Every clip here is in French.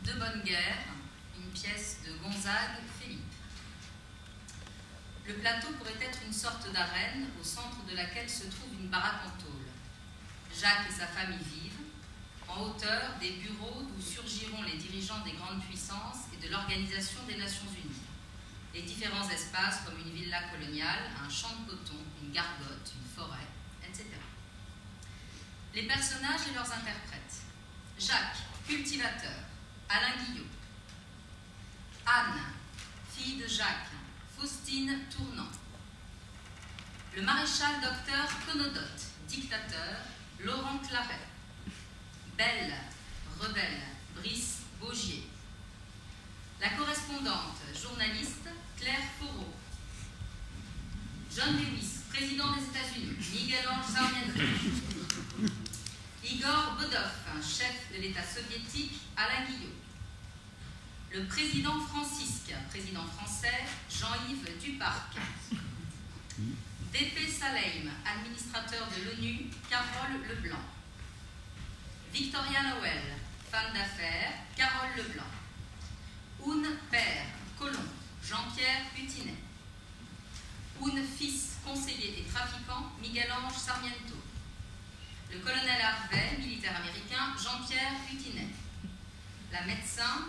De bonne guerre, une pièce de Gonzague Philippe. Le plateau pourrait être une sorte d'arène au centre de laquelle se trouve une baraque en tôle. Jacques et sa femme y vivent. En hauteur, des bureaux d'où surgiront les dirigeants des grandes puissances et de l'Organisation des Nations Unies. Les différents espaces comme une villa coloniale, un champ de coton, une gargote, une forêt, etc. Les personnages et leurs interprètes. Jacques, cultivateur, Alain Guillot. Anne, fille de Jacques, Faustine Tournant. Le maréchal docteur Conodote, dictateur, Laurent Claret. Belle, rebelle, Brice Baugier. La correspondante, journaliste, Claire Foreau. John Lewis, président des États-Unis, Miguel Ángel Sarmiento. Igor Bodov, chef de l'État soviétique, Alain Guillot. Le président Francisque, président français, Jean-Yves Duparc. D.P. Saleim, administrateur de l'ONU, Carole Leblanc. Victoria Noël, femme d'affaires, Carole Leblanc. Oun père, colon, Jean-Pierre Hutinet. Oun fils, conseiller et trafiquant, Miguel Ángel Sarmiento. Le colonel Harvey, militaire américain, Jean-Pierre Hutinet. La médecin,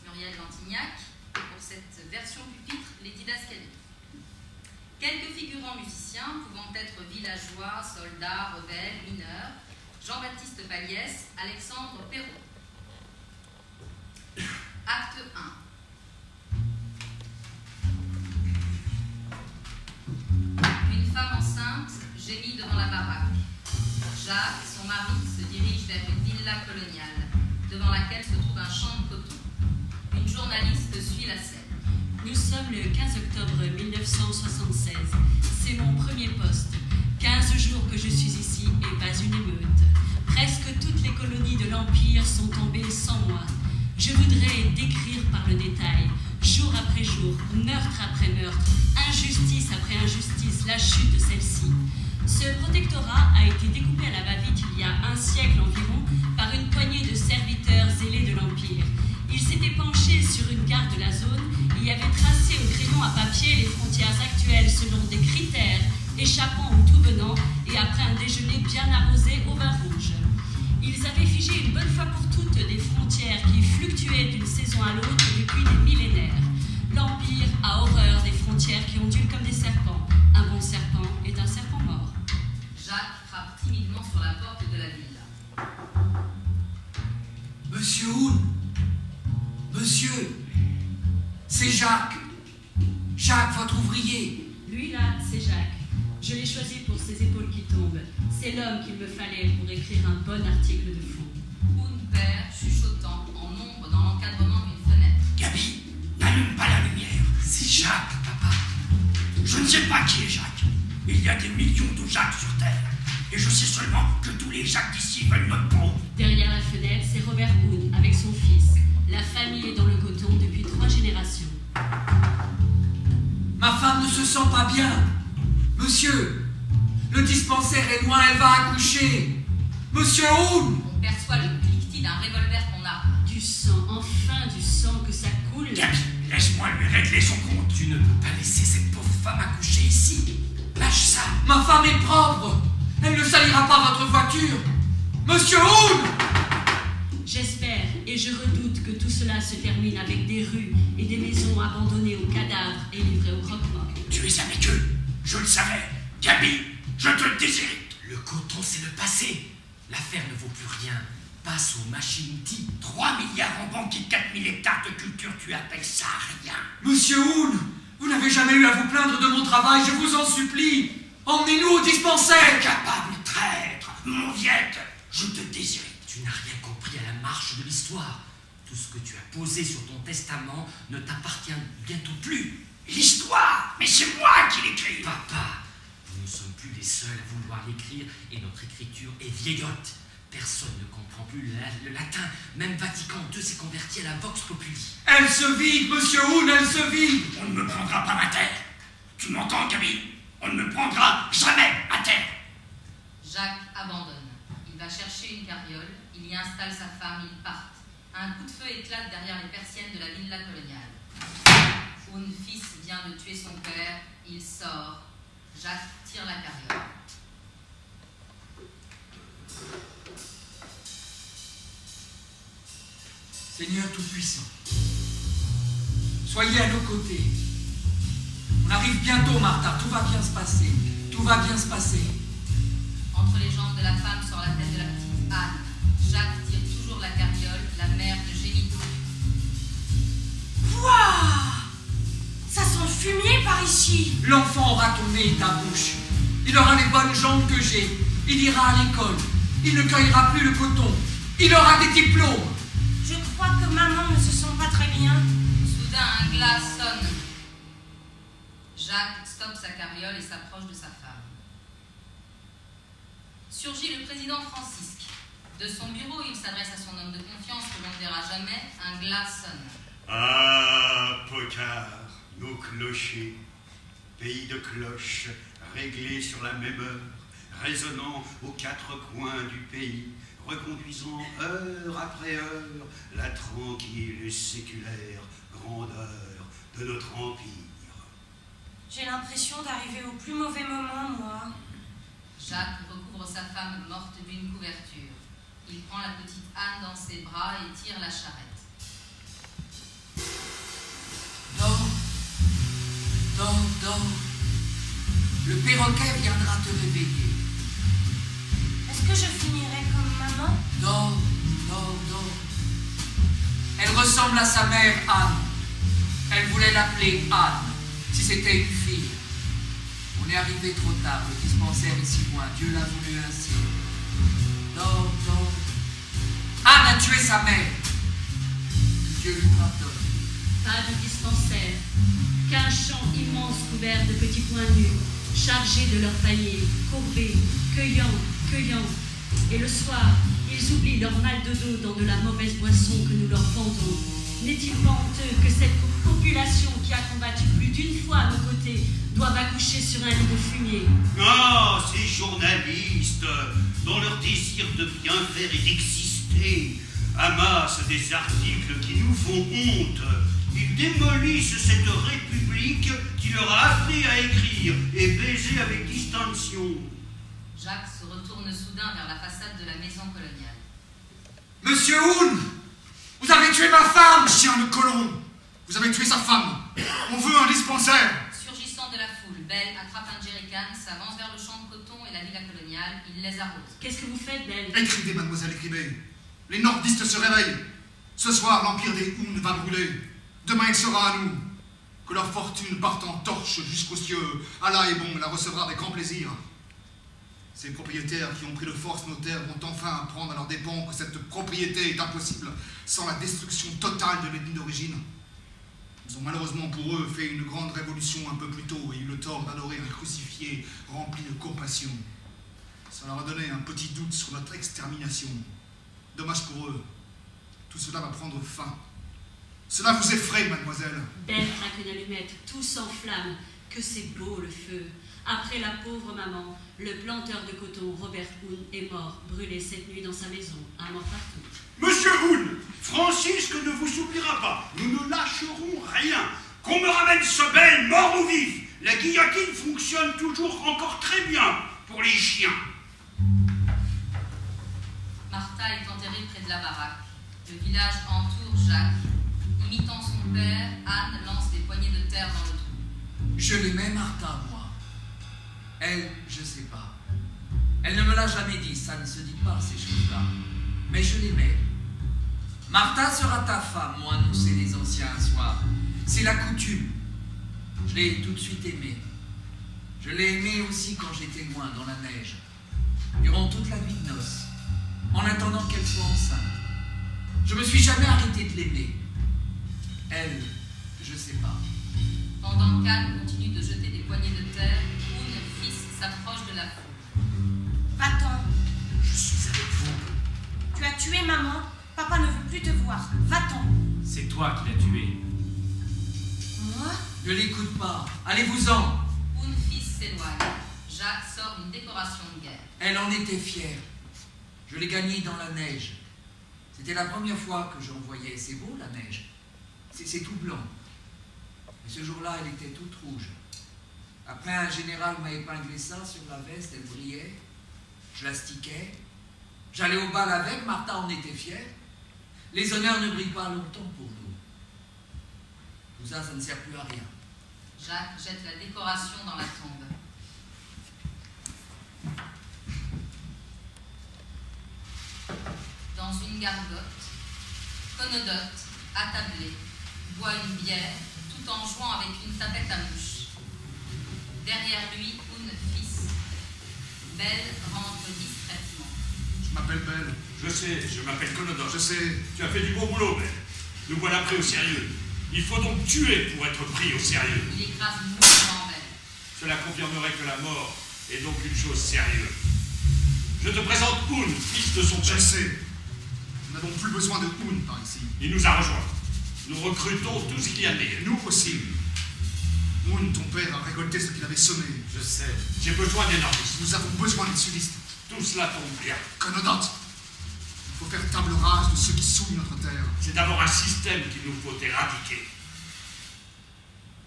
Muriel Lantignac, et pour cette version pupitre, les didascalies. Quelques figurants musiciens, pouvant être villageois, soldats, rebelles, mineurs, Jean-Baptiste Paliès, Alexandre Perrault. Acte 1. Une femme enceinte gémit devant la baraque. Jacques, son mari, se dirige vers une villa coloniale, devant laquelle se trouve un champ de coton. Une journaliste suit la scène. Nous sommes le 15 octobre 1976. C'est mon premier poste. 15 jours que je suis ici et pas une émeute. Presque toutes les colonies de l'Empire sont tombées sans moi. Je voudrais décrire par le détail, jour après jour, meurtre après meurtre, injustice après injustice, la chute de celle-ci. Ce protectorat a été découpé à la va-vite il y a un siècle environ par une poignée de serviteurs zélés de l'Empire. Ils s'étaient penchés sur une carte de la zone et y avaient tracé au crayon à papier les frontières actuelles selon des critères échappant au tout venant et après un déjeuner bien arrosé au vin rouge. Ils avaient figé une bonne fois pour toutes des frontières qui fluctuaient d'une saison à l'autre depuis des millénaires. L'Empire a horreur des frontières qui ondulent comme des serpents. Un bon serpent est un serpent mort. Jacques frappe timidement sur la porte de la villa. Monsieur Oun, monsieur, c'est Jacques. Jacques, votre ouvrier. Lui là, c'est Jacques. Je l'ai choisi pour ses épaules qui tombent. C'est l'homme qu'il me fallait pour écrire un bon article de fond. Oun père, chuchotant, en ombre dans l'encadrement d'une fenêtre. Gabi, n'allume pas la lumière. C'est Jacques, papa. Je ne sais pas qui est Jacques. Il y a des millions de Jacques sur Terre. Et je sais seulement que tous les Jacques d'ici veulent notre peau. Derrière la fenêtre, c'est Robert Oun avec son fils. La famille est dans le coton depuis 3 générations. Ma femme ne se sent pas bien. Monsieur, le dispensaire est loin, elle va accoucher. Monsieur Oun. On perçoit le cliquetis d'un revolver qu'on a. Du sang, enfin du sang, que ça coule. Gabi, laisse-moi lui régler son compte. Tu ne peux pas laisser cette pauvre femme accoucher ici. Lâche ça. Ma femme est propre. Elle ne salira pas votre voiture. Monsieur Oun. J'espère et je redoute que tout cela se termine avec des rues et des maisons abandonnées aux cadavres et livrées au croque-mort. Tu es avec eux. Je le savais. Gabi, je te le désirite. Le coton, c'est le passé. L'affaire ne vaut plus rien. Passe aux machines-outils. 3 milliards en banque et 4000 hectares de culture, tu appelles ça rien? Monsieur Oun, vous n'avez jamais eu à vous plaindre de mon travail, je vous en supplie. Emmenez-nous au dispensaire. Capable traître, mauviette, je te désirite. Tu n'as rien compris à la marche de l'histoire. Tout ce que tu as posé sur ton testament ne t'appartient bientôt plus. L'histoire, mais c'est moi qui l'écris. Papa, nous ne sommes plus les seuls à vouloir l'écrire et notre écriture est vieillotte. Personne ne comprend plus le latin. Même Vatican II s'est converti à la Vox Populi. Elle se vide, monsieur Oun, elle se vide. On ne me prendra pas ma terre. Tu m'entends, Gabi? On ne me prendra jamais à terre. Jacques abandonne. Il va chercher une carriole, il y installe sa femme, ils partent. Un coup de feu éclate derrière les persiennes de la villa coloniale. Un fils vient de tuer son père, il sort. Jacques tire la carriole. Seigneur Tout-Puissant, soyez à nos côtés. On arrive bientôt, Martha. Tout va bien se passer. Tout va bien se passer. Entre les jambes de la femme sort la tête de la petite Anne. Jacques tire toujours la carriole, la mère ne gémit pas. Waouh! Ça sent le fumier par ici. L'enfant aura ton nez et ta bouche. Il aura les bonnes jambes que j'ai. Il ira à l'école. Il ne cueillera plus le coton. Il aura des diplômes. Je crois que maman ne se sent pas très bien. Soudain, un glas sonne. Jacques stoppe sa carriole et s'approche de sa femme. Surgit le président Francisque. De son bureau, il s'adresse à son homme de confiance que l'on ne verra jamais. Un glas sonne. Ah, Pocard, nos clochers, pays de cloches, réglés sur la même heure, résonnant aux quatre coins du pays, reconduisant heure après heure la tranquille et séculaire grandeur de notre empire. J'ai l'impression d'arriver au plus mauvais moment, moi. Jacques recouvre sa femme morte d'une couverture. Il prend la petite Anne dans ses bras et tire la charrette. Dors, dors, dors. Le perroquet viendra te réveiller. Est-ce que je finirai comme maman? Dors, dors, dors. Elle ressemble à sa mère, Anne. Elle voulait l'appeler Anne, si c'était une fille. On est arrivé trop tard, le dispensaire est si loin, Dieu l'a voulu ainsi. Dors, dors. Anne a tué sa mère. Que Dieu lui pardonne. Pas de dispensaire, qu'un champ immense couvert de petits points nus, chargés de leurs paniers, courbés, cueillant, cueillant. Et le soir, ils oublient leur mal de dos dans de la mauvaise boisson que nous leur vendons. N'est-il pas honteux que cette population qui a combattu plus d'une fois à nos côtés doive accoucher sur un lit de fumier? Ah, ces journalistes, dont leur désir de bien faire et d'exister, amassent des articles qui nous font honte. Ils démolissent cette république qui leur a appris à écrire et baiser avec distinction. Jacques se retourne soudain vers la façade de la maison coloniale. Monsieur Houn, vous avez tué ma femme, chien de colon. Vous avez tué sa femme. On veut un dispensaire. Surgissant de la foule, Belle attrape un jerrycan, s'avance vers le champ de coton et la villa coloniale. Il les arrose. Qu'est-ce que vous faites, Belle? Écrivez, mademoiselle, écrivez. Les nordistes se réveillent. Ce soir, l'empire des Houn va brûler. Demain, il sera à nous. Que leur fortune parte en torche jusqu'aux cieux. Allah est bon, la recevra avec grand plaisir. Ces propriétaires qui ont pris de force nos terres vont enfin apprendre à leurs dépens que cette propriété est impossible sans la destruction totale de l'ethnie d'origine. Ils ont malheureusement pour eux fait une grande révolution un peu plus tôt et eu le tort d'adorer un crucifié rempli de compassion. Ça leur a donné un petit doute sur notre extermination. Dommage pour eux. Tout cela va prendre fin. Cela vous effraie, mademoiselle. Belle craque une allumette, tout s'enflamme. Que c'est beau le feu. Après la pauvre maman, le planteur de coton Robert Houn est mort, brûlé cette nuit dans sa maison, un mort partout. Monsieur Houn, Francisque ne vous oubliera pas. Nous ne lâcherons rien. Qu'on me ramène ce Belle, mort ou vif. La guillotine fonctionne toujours encore très bien pour les chiens. Martha est enterrée près de la baraque. Le village entoure Jacques. Imitant son père, Anne lance des poignées de terre dans le trou. Je l'aimais, Martha, moi. Elle, je sais pas. Elle ne me l'a jamais dit, ça ne se dit pas, ces choses-là. Mais je l'aimais. Martha sera ta femme, m'ont annoncé les anciens un soir. C'est la coutume. Je l'ai tout de suite aimée. Je l'ai aimée aussi quand j'étais loin, dans la neige. Durant toute la nuit de noces. En attendant qu'elle soit enceinte. Je me suis jamais arrêté de l'aimer. Elle, je sais pas. Pendant qu'Anne continue de jeter des poignées de terre, Houn, fils, s'approche de la foule. Va-t'en. Je suis avec vous. Tu as tué maman. Papa ne veut plus te voir. Va-t'en. C'est toi qui l'as tué. Moi? Ne l'écoute pas. Allez-vous-en. Houn, fils, s'éloigne. Jacques sort une décoration de guerre. Elle en était fière. Je l'ai gagnée dans la neige. C'était la première fois que j'en voyais. C'est beau, la neige. C'est tout blanc. Mais ce jour-là, elle était toute rouge. Après, un général m'a épinglé ça sur la veste, elle brillait. Je l'astiquais. J'allais au bal avec, Martha en était fière. Les honneurs ne brillent pas longtemps pour nous. Tout ça, ça ne sert plus à rien. Jacques jette la décoration dans la tombe. Dans une gargote, Conodote, attablé, boit une bière tout en jouant avec une tapette à mouche. Derrière lui, Oun, fils. Belle rentre discrètement. Je m'appelle Belle. Je sais, je m'appelle Conodote. Je sais. Tu as fait du bon boulot, Belle. Nous voilà pris au sérieux. Il faut donc tuer pour être pris au sérieux. Il écrase mouvement Belle. Cela confirmerait que la mort est donc une chose sérieuse. Je te présente Oun, fils de son Je père. sais. Nous n'avons plus besoin de Oun par ici. Il nous a rejoints. Nous recrutons tout ce qu'il y a de meilleur. Nous aussi. Oun, ton père, a récolté ce qu'il avait semé. Je sais. J'ai besoin des nordistes. Nous avons besoin des sudistes. Tout cela tombe bien. Conodote. Il faut faire table rase de ceux qui souillent notre terre. C'est d'abord un système qu'il nous faut éradiquer.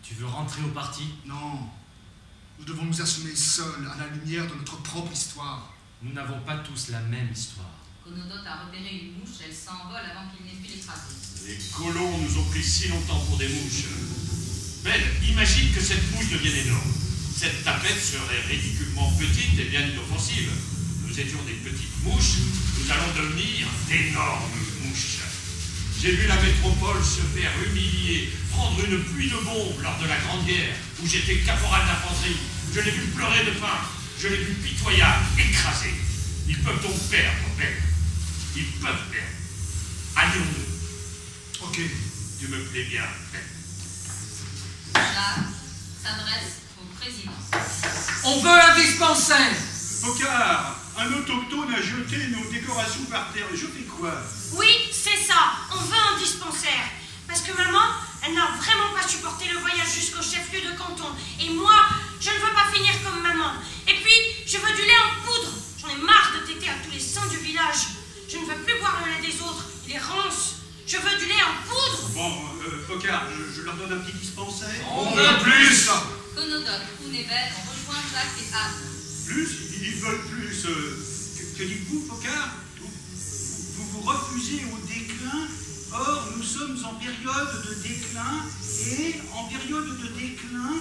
Tu veux rentrer au parti? Non. Nous devons nous assumer seuls à la lumière de notre propre histoire. Nous n'avons pas tous la même histoire. Conodote a repéré une mouche, elle s'envole avant qu'il n'ait pu l'écraser. Les colons nous ont pris si longtemps pour des mouches. Belle, imagine que cette mouche devienne énorme. Cette tapette serait ridiculement petite et bien inoffensive. Nous étions des petites mouches, nous allons devenir d'énormes mouches. J'ai vu la métropole se faire humilier, prendre une pluie de bombes lors de la Grande Guerre, où j'étais caporal d'infanterie. Je l'ai vu pleurer de faim, je l'ai vu pitoyable, écrasé. Ils peuvent donc perdre, Belle. Ils peuvent perdre. Allions-nous. Ok. Tu me plais bien, Belle. Jacques s'adresse au président. On veut un dispensaire. Pocard, un autochtone a jeté nos décorations par terre. Je fais quoi? Oui, c'est ça. On veut un dispensaire. Parce que maman, elle n'a vraiment pas supporté le voyage jusqu'au chef-lieu de canton. Et moi, je ne veux pas finir comme maman. Et puis, je veux du lait en poudre. J'en ai marre de téter à tous les saints du village. Je ne veux plus boire le lait des autres. Il est rance. Je veux du lait en poudre. Bon, Pocard, je leur donne un petit dispensaire. On veut plus! Conodote, Oun et Belle ont rejoint Jacques et Anne. Plus? Ils veulent plus. Que dites-vous, Pocard? Vous vous refusez au déclin. Or, nous sommes en période de déclin. Et en période de déclin,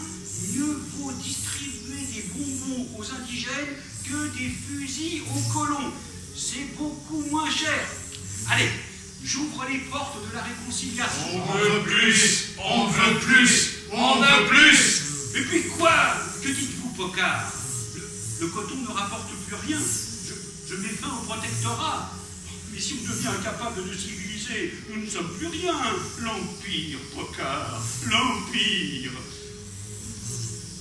mieux vaut distribuer des bonbons aux indigènes que des fusils aux colons. C'est beaucoup moins cher. Allez, j'ouvre les portes de la réconciliation. On veut plus! On veut plus! On veut plus! Et puis quoi? Que dites-vous, Pocard? Le coton ne rapporte plus rien. Je mets fin au protectorat. Mais si on devient incapable de civiliser, nous ne sommes plus rien. L'Empire, Pocard, l'Empire.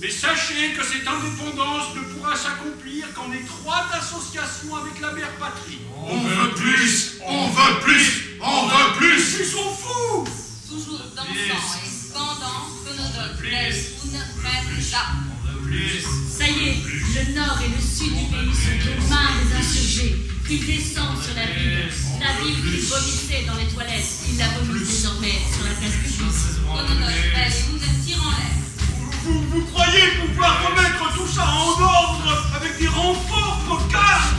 Mais sachez que cette indépendance ne pourra s'accomplir qu'en étroite association avec la mère patrie. On veut plus! On veut plus! On veut plus! Ils sont fous! Toujours dansant et scandant, Conodote, Belle, Oun prennent Jacques. On veut plus! Ça y est, le nord et le sud du pays sont aux mains des insurgés. Ils descendent sur la ville. La ville qu'ils vomissaient dans les toilettes, ils la vomissent désormais sur la place publique. Conodote, Belle et Oun tirent en l'air. Vous croyez pouvoir remettre tout ça en ordre avec des renforts, Pocard?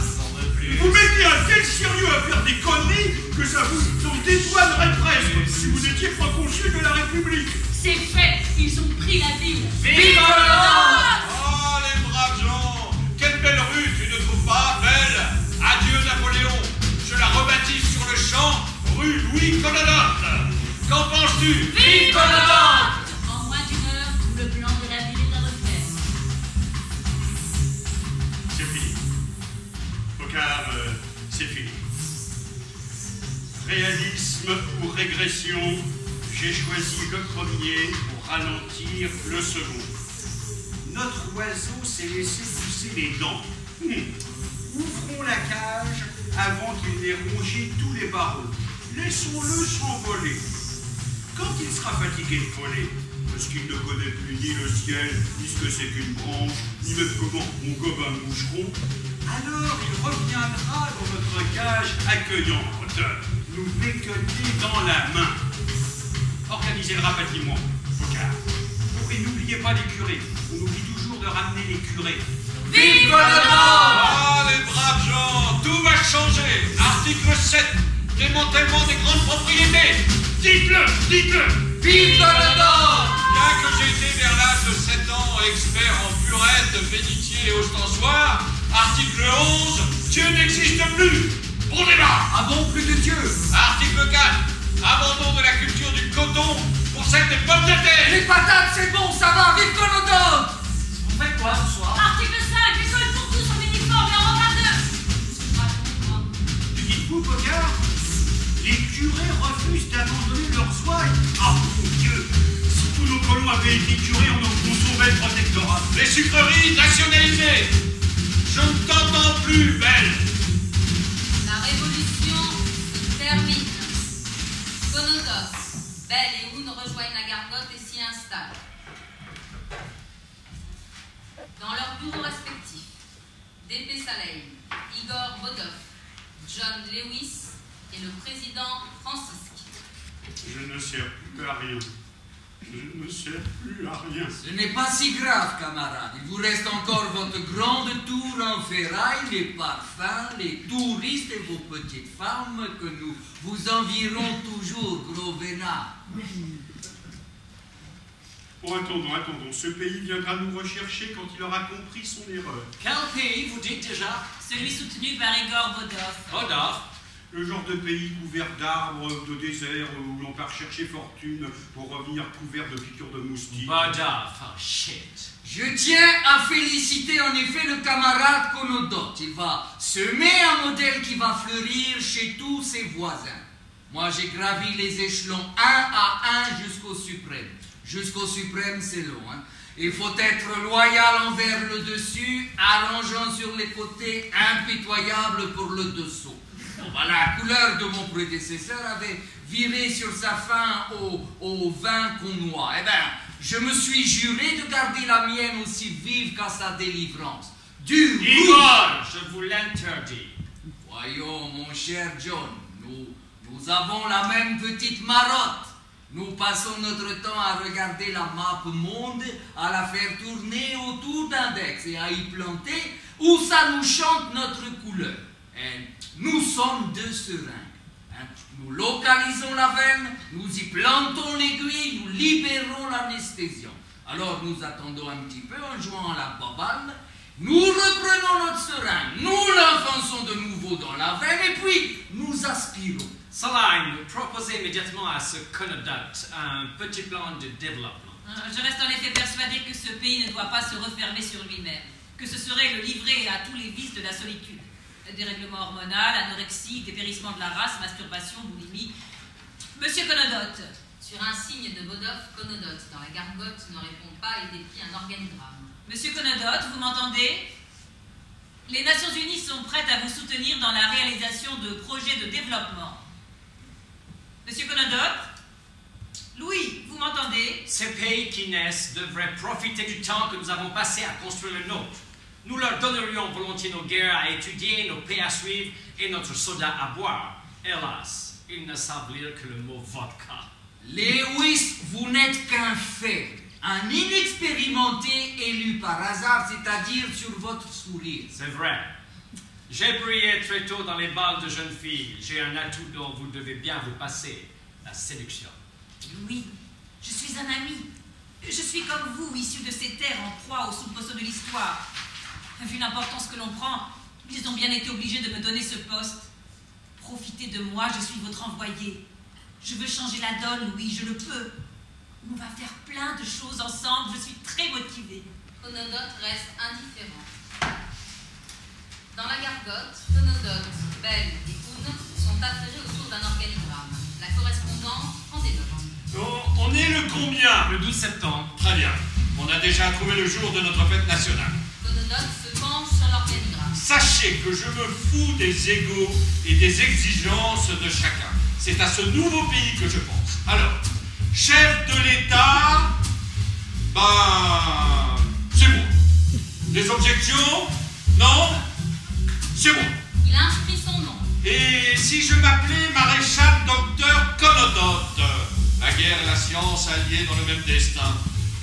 Vous mettez un tel sérieux à faire des conneries que ça vous dédouanerait presque si vous étiez proconsul de la République. C'est fait, ils ont pris la ville. Vive Conodote! Oh, les braves gens! Quelle belle rue, tu ne trouves pas, Belle? Adieu, Napoléon! Je la rebaptise sur le champ rue Louis Conodote! Qu'en penses-tu? Vive Conodote! En moins d'une heure, tout le plan de la ville est à refaire. C'est fini. Pocard, c'est fini. Réalisme ou régression, j'ai choisi le premier pour ralentir le second. Notre oiseau s'est laissé pousser les dents. Ouvrons la cage avant qu'il n'ait rongé tous les barreaux. Laissons-le s'envoler. Quand il sera fatigué de voler, parce qu'il ne connaît plus ni le ciel, ni ce que c'est qu'une branche, ni même comment on gobe un moucheron, alors il reviendra dans notre cage accueillante. nous becqueter dans la main. Organisez le rapatriement, Focard. Et n'oubliez pas les curés. On oublie toujours de ramener les curés. Vive le Nord! Ah, les braves gens, tout va changer. Article 7, démantèlement des grandes propriétés. Dites-le, dites-le. Vive le Nord! Bien que j'ai été vers l'âge de 7 ans expert en purette, bénitier et ostensoir, article 11, Dieu n'existe plus. Bon débat. Ah bon, plus de Dieu? Article 4, abandon de la culture du coton pour celle des pommes de terre. Les patates, c'est bon, ça va, vive Conodonte! Vous faites quoi ce soir? Article 5, école pour tous en uniforme et en repas 2. Tu dis fou, Focard? Les curés refusent d'abandonner leurs ouailles. Ah, mon Dieu! Si tous nos colons avaient été curés, on sauverait le protectorat. Les sucreries nationalisées. Je ne t'entends plus, belle. La révolution se termine. Conodos, Belle et Oun rejoignent la gargote et s'y installent. Dans leurs bureaux respectifs, D.P. Saleim, Igor Bodov, John Lewis et le président Francisque. Je ne sers plus à rien. Je ne sers plus à rien. Ce n'est pas si grave, camarades. Il vous reste encore votre grande tour en ferraille, les parfums, les touristes et vos petites femmes que nous vous envierons toujours, gros vénard. Bon, attendons. Ce pays viendra nous rechercher quand il aura compris son erreur. Quel pays vous dites déjà? Celui soutenu par Igor Vodov. Vodov? Le genre de pays couvert d'arbres, de déserts, où l'on part chercher fortune pour revenir couvert de piqûres de moustiques. Vodov, oh shit. Je tiens à féliciter en effet le camarade Conodonte. Il va semer un modèle qui va fleurir chez tous ses voisins. Moi, j'ai gravi les échelons un à un jusqu'au suprême. Jusqu'au suprême, c'est long, hein. Il faut être loyal envers le dessus, arrangeant sur les côtés, impitoyable pour le dessous. Bon, bah, la couleur de mon prédécesseur avait viré sur sa fin au vin qu'on noie. Eh bien, je me suis juré de garder la mienne aussi vive qu'à sa délivrance. Du rouge. Igor, je vous l'interdis. Voyons, mon cher John, nous avons la même petite marotte. Nous passons notre temps à regarder la map monde, à la faire tourner autour d'index et à y planter où ça nous chante notre couleur. Et nous sommes deux seringues. Hein. Nous localisons la veine, nous y plantons l'aiguille, nous libérons l'anesthésion. Alors nous attendons un petit peu en jouant à la baballe. Nous reprenons notre seringue, nous l'enfonçons de nouveau dans la veine et puis nous aspirons. Saleim, proposez immédiatement à ce Conodonte un petit plan de développement. Je reste en effet persuadé que ce pays ne doit pas se refermer sur lui-même, que ce serait le livrer à tous les vices de la solitude. Dérèglement hormonal, anorexie, dépérissement de la race, masturbation, boulimie. Monsieur Conodonte. Sur un signe de Bodov, Conodote dans la gargote ne répond pas et déplie un organigramme. Monsieur Conodonte, vous m'entendez? Les Nations Unies sont prêtes à vous soutenir dans la réalisation de projets de développement. Monsieur Conodonte? Louis, vous m'entendez? Ces pays qui naissent devraient profiter du temps que nous avons passé à construire le nôtre. Nous leur donnerions volontiers nos guerres à étudier, nos paix à suivre et notre soda à boire. Hélas, ils ne savent lire que le mot vodka. Lewis, vous n'êtes qu'un fait, un inexpérimenté élu par hasard, c'est-à-dire sur votre sourire. C'est vrai. J'ai brillé très tôt dans les balles de jeunes filles. J'ai un atout dont vous devez bien vous passer, la séduction. Louis, je suis un ami. Je suis comme vous, issu de ces terres en proie aux soubresauts de l'histoire. Vu l'importance que l'on prend, ils ont bien été obligés de me donner ce poste. Profitez de moi, je suis votre envoyé. Je veux changer la donne, Louis, je le peux. On va faire plein de choses ensemble, je suis très motivée. Conodote reste indifférent. Dans la gargote, Conodote, Belle et Oun sont affairés autour d'un organigramme. La correspondante prend des notes. On est le combien? Le 12 septembre. Très bien. On a déjà trouvé le jour de notre fête nationale. Conodote se penche sur l'organigramme. Sachez que je me fous des égos et des exigences de chacun. C'est à ce nouveau pays que je pense. Alors, chef de l'État, c'est bon. Des objections? Non? C'est bon. Il inscrit son nom. Et si je m'appelais maréchal docteur Conodote? La guerre et la science alliées dans le même destin.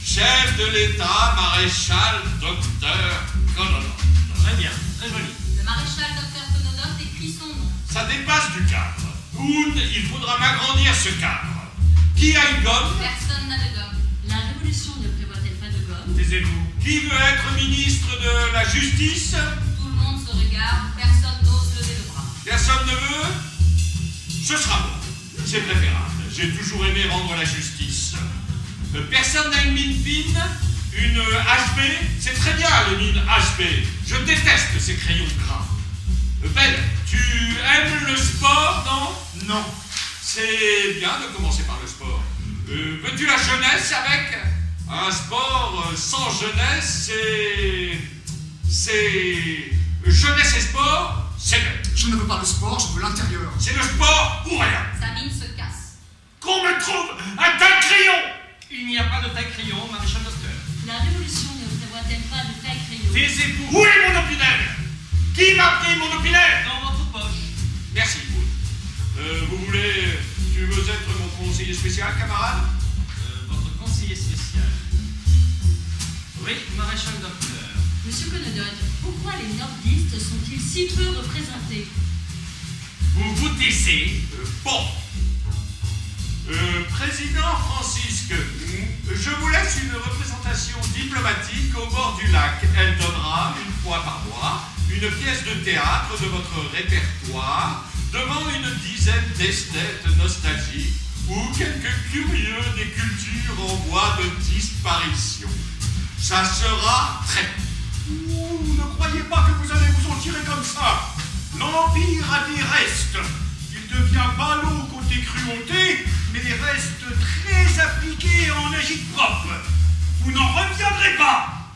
Chef de l'État, maréchal docteur Conodote. Très bien, très joli. Le maréchal docteur Conodote écrit son nom. Ça dépasse du cadre. Il faudra m'agrandir ce cadre. Qui a une gomme? Personne n'a de gomme. La révolution ne prévoit-elle pas de gomme? Taisez-vous. Qui veut être ministre de la Justice? Tout le monde se regarde, personne n'ose lever le bras. Personne ne veut? Ce sera bon. C'est préférable. J'ai toujours aimé rendre la justice. Personne n'a une mine fine? Une HB? C'est très bien, les mines HB. Je déteste ces crayons gras. Belle, tu aimes le sport, non? Non. C'est bien de commencer par le sport. Veux-tu la jeunesse avec? Un sport sans jeunesse, c'est... Jeunesse et sport, c'est bête. Je ne veux pas le sport, je veux l'intérieur. C'est le sport ou rien. Sa mine se casse. Qu'on me trouve un taille-crayon. Il n'y a pas de taille-crayon, maréchal docteur. La révolution ne prévoit-elle pas de taille-crayon? Taisez-vous. Où est mon opinel? Qui m'a pris mon opinel? Dans votre poche. Merci, vous tu veux être mon conseiller spécial, camarade? Votre conseiller spécial. Oui, maréchal docteur. Monsieur Conodote, pourquoi les nordistes sont-ils si peu représentés? Vous vous taisez. Bon. Président Francisque, je vous laisse une représentation diplomatique au bord du lac. Elle donnera, une fois par mois, une pièce de théâtre de votre répertoire devant une dizaine d'esthètes nostalgiques ou quelques curieux des cultures en voie de disparition. Ça sera très... Vous ne croyez pas que vous allez vous en tirer comme ça? L'Empire a des restes. Il devient ballot côté cruauté, mais des restes très appliqués en agite-propre. Vous n'en reviendrez pas.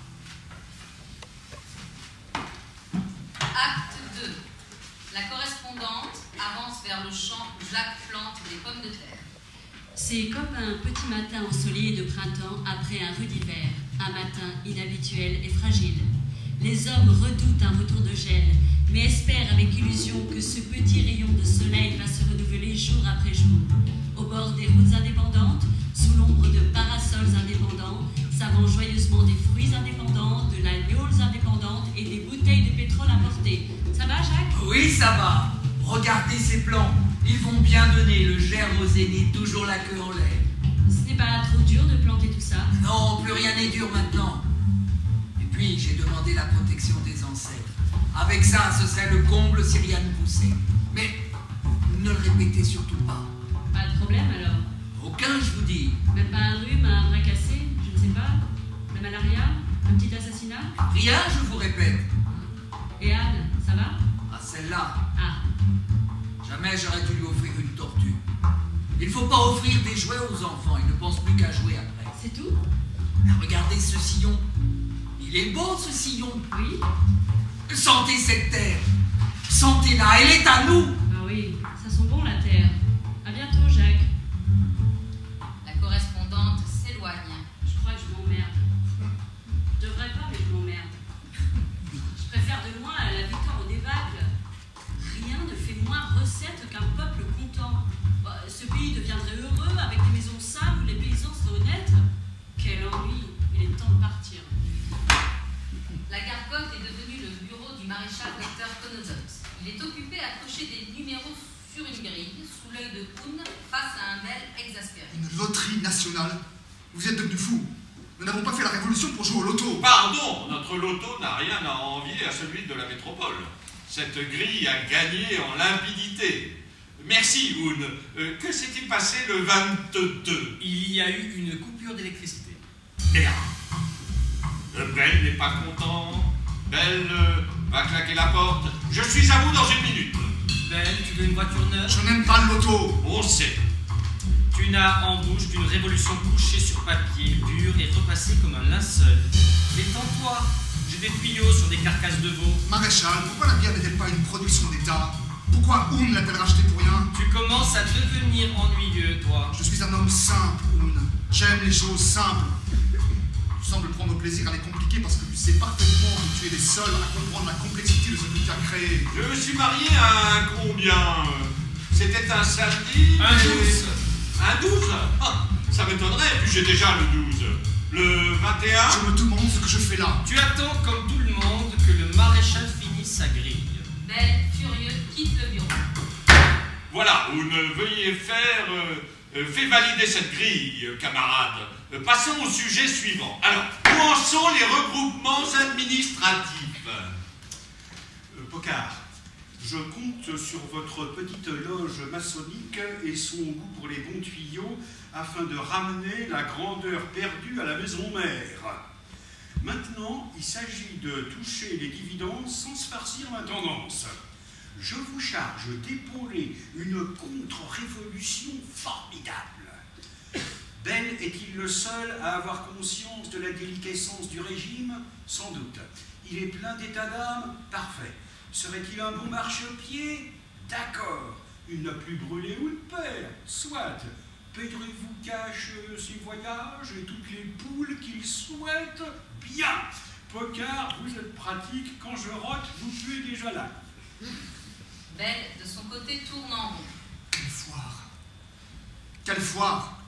Acte 2. La correspondante avance vers le champ où Jacques plante des pommes de terre. C'est comme un petit matin ensoleillé de printemps après un rude hiver, un matin inhabituel et fragile. Les hommes redoutent un retour de gel, mais espèrent avec illusion que ce petit rayon de soleil va se renouveler jour après jour. Au bord des routes indépendantes, sous l'ombre de parasols indépendants, s'avancent joyeusement des fruits indépendants, de la gnôle indépendante et des bouteilles de pétrole importées. Ça va, Jacques? Oui, ça va. Regardez ces plans. Ils vont bien donner le germe au zénith, toujours la queue en l'air. Ce n'est pas trop dur de planter tout ça? Non, plus rien n'est dur maintenant. Et puis, j'ai demandé la protection des ancêtres. Avec ça, ce serait le comble si rien ne poussait. Mais ne le répétez surtout pas. Pas de problème alors? Aucun, je vous dis. Même pas un rhume, un bras cassé, je ne sais pas? La malaria? Un petit assassinat? Rien, je vous répète. Et Anne, ça va? Ah, celle-là. Ah, Jamais j'aurais dû lui offrir une tortue. Il ne faut pas offrir des jouets aux enfants. Ils ne pensent plus qu'à jouer après. c'est tout? Mais regardez ce sillon. Il est beau, ce sillon. Oui? Sentez cette terre. Sentez-la, elle est à nous. Ah oui, ça sent bon la terre. À bientôt, Jacques. La correspondante s'éloigne. Je crois que je m'emmerde. Je devrais pas, mais je m'emmerde. Je préfère de loin la victoire au débâcle. Rien ne fait moins recette qu'un peuple content. Ce pays deviendrait heureux avec des maisons simples où les paysans seraient honnêtes. Quel ennui, il est temps de partir. La gargote est devenue le bureau du maréchal docteur Conodote. Il est occupé à cocher des numéros sur une grille, sous l'œil de Kuhn, face à un bel exaspéré. Une loterie nationale? Vous êtes devenus fous. Nous n'avons pas fait la révolution pour jouer au loto. Pardon, notre loto n'a rien à envier à celui de la métropole. Cette grille a gagné en limpidité. Merci, Houn. Que s'est-il passé le 22? Il y a eu une coupure d'électricité. Merde. Belle n'est pas content. Belle va claquer la porte. Je suis à vous dans une minute. Belle, tu veux une voiture neuve? Je n'aime pas le loto. On sait. Tu n'as en bouche qu'une révolution couchée sur papier, pure et repassée comme un linceul. Détends-toi. J'ai des tuyaux sur des carcasses de veau. Maréchal, pourquoi la bière n'est-elle pas une production d'État? Pourquoi Houn l'a-t-elle rachetée pour rien? Tu commences à devenir ennuyeux, toi. Je suis un homme simple, Houn. J'aime les choses simples. sembles prendre plaisir à les compliquer parce que tu sais parfaitement que tu es les seuls à comprendre la complexité de ce que tu as créé. Je me suis marié à un combien? C'était un samedi. Un 12. Un 12? Ah, ça m'étonnerait, puis j'ai déjà le 12. Le 21? Je me demande ce que je fais là. Tu attends, comme tout le monde, que le maréchal finisse sa grille. Belle, furieux, quitte le bureau. Voilà, vous ne veuillez faire... fait valider cette grille, camarades. Passons au sujet suivant. Alors, où en sont les regroupements administratifs? Pocard, je compte sur votre petite loge maçonnique et son goût pour les bons tuyaux afin de ramener la grandeur perdue à la maison mère. Maintenant, il s'agit de toucher les dividendes sans se farcir l'intendance. Je vous charge d'épauler une contre-révolution formidable. Ben est-il le seul à avoir conscience de la déliquescence du régime? Sans doute. Il est plein d'état d'âme? Parfait. Serait-il un bon marchepied? D'accord. Il n'a plus brûlé ou de père? Soit. Paierez-vous cash ses voyages et toutes les poules qu'il souhaite? Bien. Pocard, vous êtes pratique. Quand je rote, vous puez déjà là. Belle, de son côté, tourne en rond. Quelle foire! Quelle foire!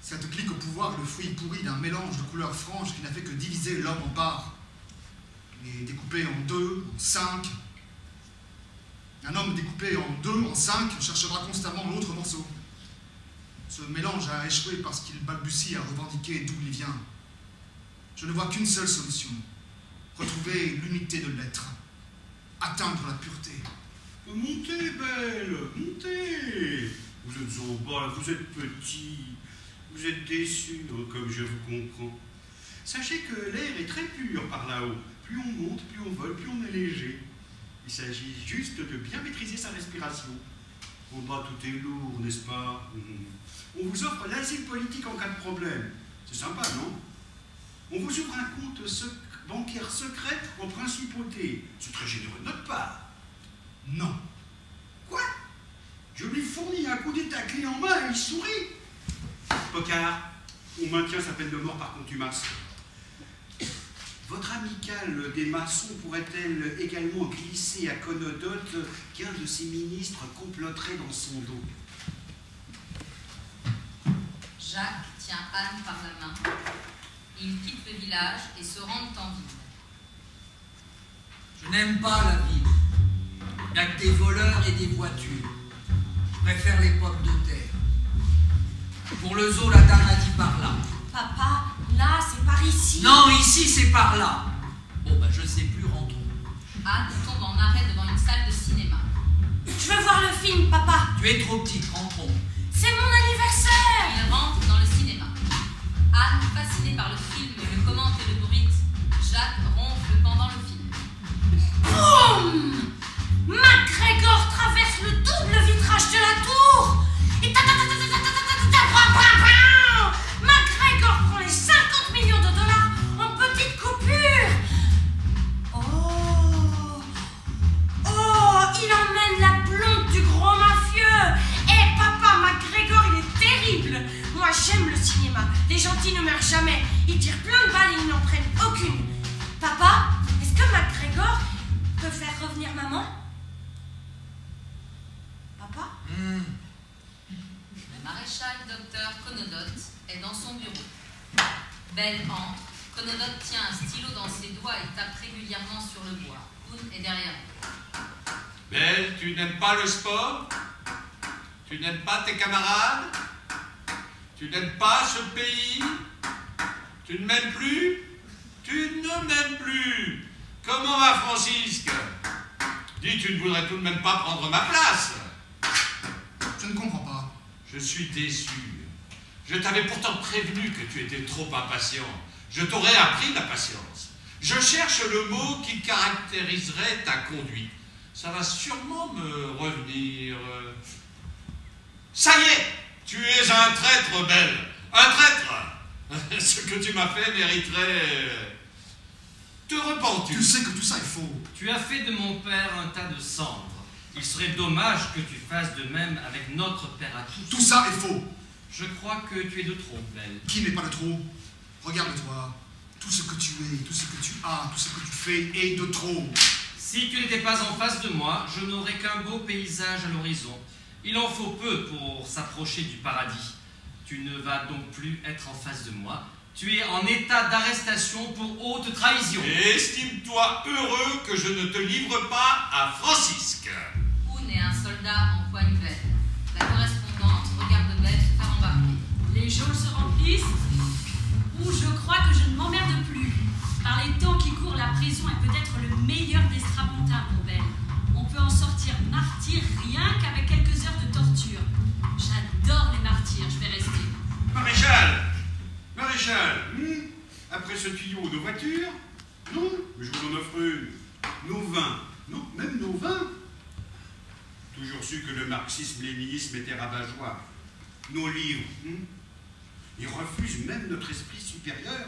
Cette clique au pouvoir est le fruit pourri d'un mélange de couleurs franches qui n'a fait que diviser l'homme en parts. Il est découpé en 2, en 5. Un homme découpé en 2, en 5 cherchera constamment l'autre morceau. Ce mélange a échoué parce qu'il balbutie à revendiquer d'où il vient. Je ne vois qu'une seule solution. Retrouver l'unité de l'être. Atteindre la pureté. Montez, Belle, montez. Vous êtes en bas, vous êtes petit, vous êtes déçu, comme je vous comprends. Sachez que l'air est très pur par là-haut. Plus on monte, plus on vole, plus on est léger. Il s'agit juste de bien maîtriser sa respiration. En bas, tout est lourd, n'est-ce pas? On vous offre l'asile politique en cas de problème. C'est sympa, non? On vous ouvre un compte bancaire secret en principauté. C'est très généreux de notre part. Non. Quoi? Je lui fournis un coup d'état clé en main et il sourit. Pocard, on maintient sa peine de mort par contumace. Votre amicale des maçons pourrait-elle également glisser à Conodote qu'un de ses ministres comploterait dans son dos? Jacques tient Anne par la main. Ils quittent le village et se rendent en ville. Je n'aime pas la ville. Il n'y a que des voleurs et des voitures. Je préfère les pommes de terre. Pour le zoo, la dame a dit par là. Papa, là, c'est par ici. Non, ici, c'est par là. Bon, ben, je sais plus, rentrons. Anne tombe en arrêt devant une salle de cinéma. Je veux voir le film, papa. Tu es trop petite, rentrons. C'est mon anniversaire. Il rentre dans le cinéma. Anne, fascinée par le film, le commente et le bruite. Jacques ronfle pendant le film. Boum! MacGregor traverse le double vitrage de la tour. Et MacGregor prend les 50 millions de dollars en petites coupures. Oh, il emmène la blonde du gros mafieux. Eh, papa, MacGregor, il est terrible. Moi, j'aime le cinéma. Les gentils ne meurent jamais. Ils tirent plein de balles et ils n'en prennent aucune. Papa, est-ce que MacGregor peut faire revenir maman? Papa? Le maréchal docteur Conodote est dans son bureau. Belle entre. Conodote tient un stylo dans ses doigts et tape régulièrement sur le bois. Boone est derrière elle. Belle, tu n'aimes pas le sport? Tu n'aimes pas tes camarades? Tu n'aimes pas ce pays? Tu ne m'aimes plus? Tu ne m'aimes plus? Comment va Francisque? Dis, tu ne voudrais tout de même pas prendre ma place? Je ne comprends pas. Je suis déçu. Je t'avais pourtant prévenu que tu étais trop impatient. Je t'aurais appris la patience. Je cherche le mot qui caractériserait ta conduite. Ça va sûrement me revenir. Ça y est! Tu es un traître, Belle. Un traître! Ce que tu m'as fait mériterait... Te repens-tu? Tu sais que tout ça est faux. Tu as fait de mon père un tas de cendres. Il serait dommage que tu fasses de même avec notre père à tous. Tout ça est faux. Je crois que tu es de trop, Belle. Qui n'est pas de trop? Regarde-toi. Tout ce que tu es, tout ce que tu as, tout ce que tu fais est de trop. Si tu n'étais pas en face de moi, je n'aurais qu'un beau paysage à l'horizon. Il en faut peu pour s'approcher du paradis. Tu ne vas donc plus être en face de moi. Tu es en état d'arrestation pour haute trahison. Estime-toi heureux que je ne te livre pas à Francisque. Oun est un soldat en poigne Belle. La correspondante regarde Belle se faire embarquer. Les geôles se remplissent, ou je crois que je ne m'emmerde plus. Par les temps qui courent, la prison est peut-être le meilleur des strapontins pour Belle. On peut en sortir martyr rien qu'avec quelques heures de torture. J'adore les martyrs, je vais rester. Maréchal, après ce tuyau, nos voitures? Non, mais je vous en offre une. Nos vins, non, même nos vins. Toujours su que le marxisme-léninisme était rabat-joie. Nos livres, ils refusent même notre esprit supérieur.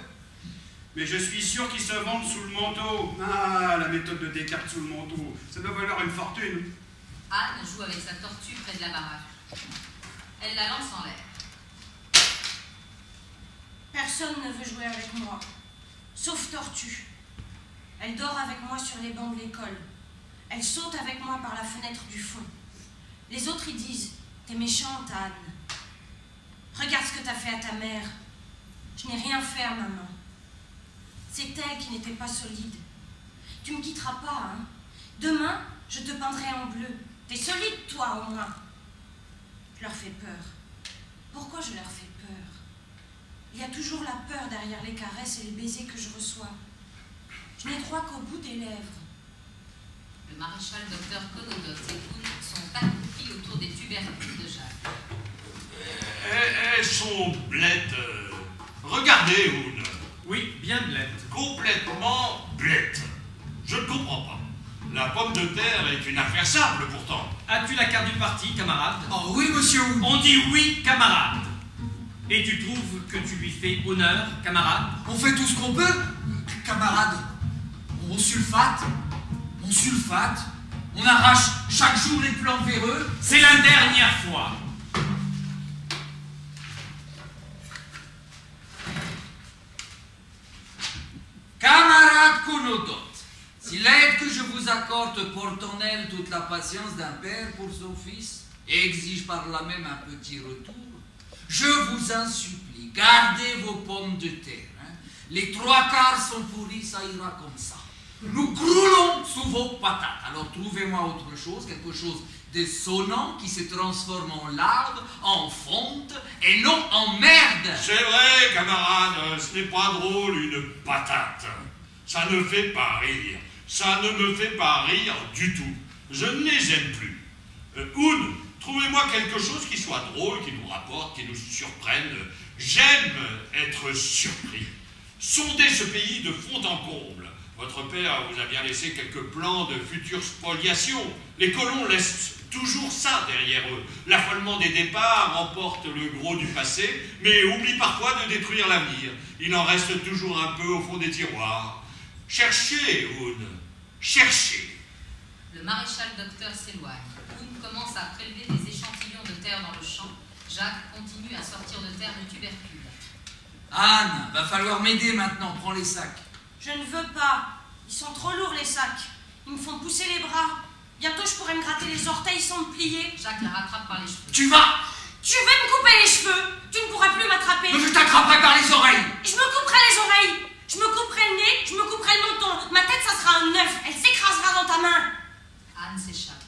Mais je suis sûr qu'ils se vendent sous le manteau. Ah, la méthode de Descartes sous le manteau, ça doit valoir une fortune. Anne joue avec sa tortue près de la baraque. Elle la lance en l'air. Personne ne veut jouer avec moi, sauf Tortue. Elle dort avec moi sur les bancs de l'école. Elle saute avec moi par la fenêtre du fond. Les autres y disent, t'es méchante, Anne. Regarde ce que t'as fait à ta mère. Je n'ai rien fait à maman. C'est elle qui n'était pas solide. Tu me quitteras pas, hein. Demain, je te peindrai en bleu. T'es solide, toi, au moins. Je leur fais peur. Pourquoi je leur fais peur? Il y a toujours la peur derrière les caresses et les baisers que je reçois. Je n'ai droit qu'au bout des lèvres. Le maréchal docteur Conodox et Oun sont accroupis autour des tubercules de Jacques. Elles sont blettes. Regardez, Oun. Oui, bien blette. Complètement blettes. Je ne comprends pas. La pomme de terre est une affaire simple, pourtant. As-tu la carte du parti, camarade? Oh oui, monsieur. On dit oui, camarade. Et tu trouves que tu lui fais honneur, camarade? On fait tout ce qu'on peut, camarade. On sulfate, on arrache chaque jour les plants véreux. C'est la dernière fois. Camarade Conodox, si l'aide que je vous accorde porte en elle toute la patience d'un père pour son fils et exige par là même un petit retour, je vous en supplie, gardez vos pommes de terre. Hein. Les 3/4 sont pourris, ça ira comme ça. Nous croulons sous vos patates. Alors trouvez-moi autre chose, quelque chose de sonnant qui se transforme en larve, en fonte et non en merde. C'est vrai, camarade, ce n'est pas drôle une patate. Ça ne fait pas rire. Ça ne me fait pas rire du tout. Je ne les aime plus. Oun, trouvez-moi quelque chose qui soit drôle, qui nous rapporte, qui nous surprenne. J'aime être surpris. Sondez ce pays de fond en comble. Votre père vous a bien laissé quelques plans de future spoliation. Les colons laissent toujours ça derrière eux. L'affolement des départs remporte le gros du passé, mais oublie parfois de détruire l'avenir. Il en reste toujours un peu au fond des tiroirs. Cherchez, Oun, cherchez. Le maréchal docteur s'éloigne. Oun commence à prélever des échantillons de terre dans le champ. Jacques continue à sortir de terre le tubercule. Anne, va falloir m'aider maintenant, prends les sacs. Je ne veux pas. Ils sont trop lourds, les sacs. Ils me font pousser les bras. Bientôt, je pourrais me gratter les orteils sans me plier. Jacques la rattrape par les cheveux. Tu vas. Tu veux me couper les cheveux? Tu ne pourras plus m'attraper. Mais je t'attraperai par les oreilles. Je me couperai les oreilles. Je me couperai le nez, je me couperai le menton. Ma tête, ça sera un œuf. Elle s'écrasera dans ta main. Anne s'échappe.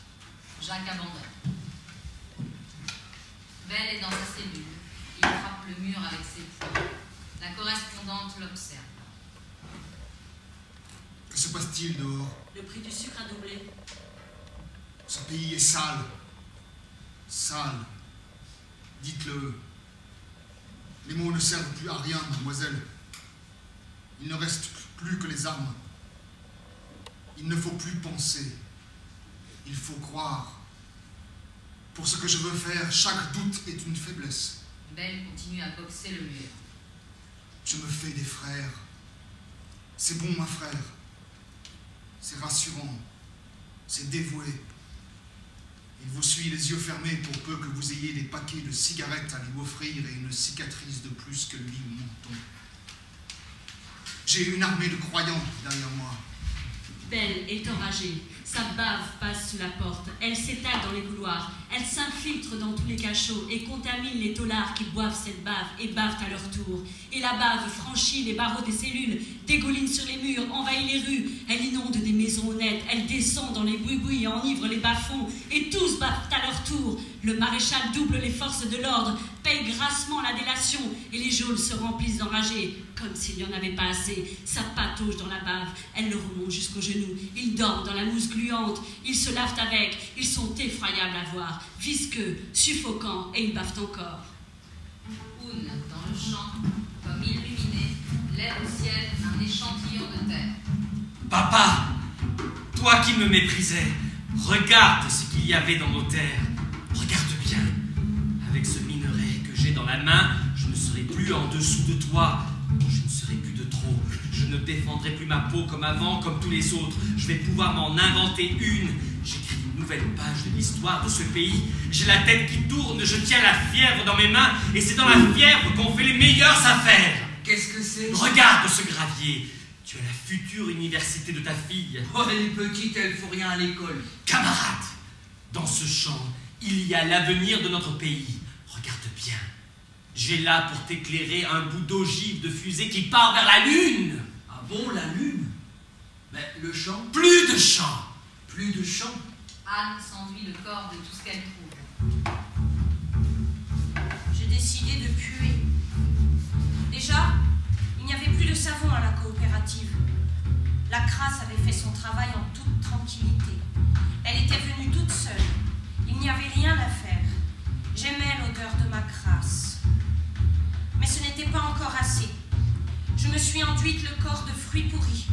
Jacques abandonne. Belle est dans sa cellule. Il frappe le mur avec ses poings. La correspondante l'observe. Que se passe-t-il dehors? Le prix du sucre a doublé. Ce pays est sale. Sale. Dites-le. Les mots ne servent plus à rien, mademoiselle. Il ne reste plus que les armes. Il ne faut plus penser. Il faut croire. Pour ce que je veux faire, chaque doute est une faiblesse. Belle continue à boxer le mur. Je me fais des frères. C'est bon, ma frère. C'est rassurant. C'est dévoué. Il vous suit les yeux fermés pour peu que vous ayez des paquets de cigarettes à lui offrir et une cicatrice de plus que lui au menton. J'ai une armée de croyants derrière moi. Belle est enragée. Sa bave passe sous la porte. Elle s'étale dans les couloirs. Elle s'infiltre dans tous les cachots et contamine les taulards qui boivent cette bave et bavent à leur tour. Et la bave franchit les barreaux des cellules, dégouline sur les murs, envahit les rues. Elle inonde des maisons honnêtes. Elle descend dans les boui-boui et enivre les bas-fonds. Et tous bavent à leur tour. Le maréchal double les forces de l'ordre, paye grassement la délation. Et les geôles se remplissent d'enragés, comme s'il n'y en avait pas assez. Sa patauge dans la bave, elle le remonte jusqu'aux genoux. Ils dorment dans la mousse gluante, ils se lavent avec, ils sont effroyables à voir, visqueux, suffocants, et ils bavent encore. Oun, dans le champ, comme illuminé, lève au ciel un échantillon de terre. Papa, toi qui me méprisais, regarde ce qu'il y avait dans nos terres. Regarde bien. Avec ce minerai que j'ai dans la main, je ne serai plus en dessous de toi. Je ne serai plus de trop. Je ne défendrai plus ma peau comme avant, comme tous les autres. Je vais pouvoir m'en inventer une. J'écris une nouvelle page de l'histoire de ce pays. J'ai la tête qui tourne, je tiens la fièvre dans mes mains, et c'est dans la fièvre qu'on fait les meilleures affaires. Qu'est-ce que c'est? Regarde ce gravier. Tu as la future université de ta fille. Oh, elle est petite, elle ne faut rien à l'école. Camarade, dans ce champ, il y a l'avenir de notre pays. Regarde bien. J'ai là pour t'éclairer un bout d'ogive de fusée qui part vers la Lune. Ah bon, la Lune? Mais le champ? Plus de champ. Plus de champ? Anne s'enduit le corps de tout ce qu'elle trouve. J'ai décidé de puer. Déjà, il n'y avait plus de savon à la coopérative. La crasse avait fait son travail en toute tranquillité. Elle était venue toute seule. Il n'y avait rien à faire. J'aimais l'odeur de ma crasse. Mais ce n'était pas encore assez. Je me suis enduite le corps de fruits pourris.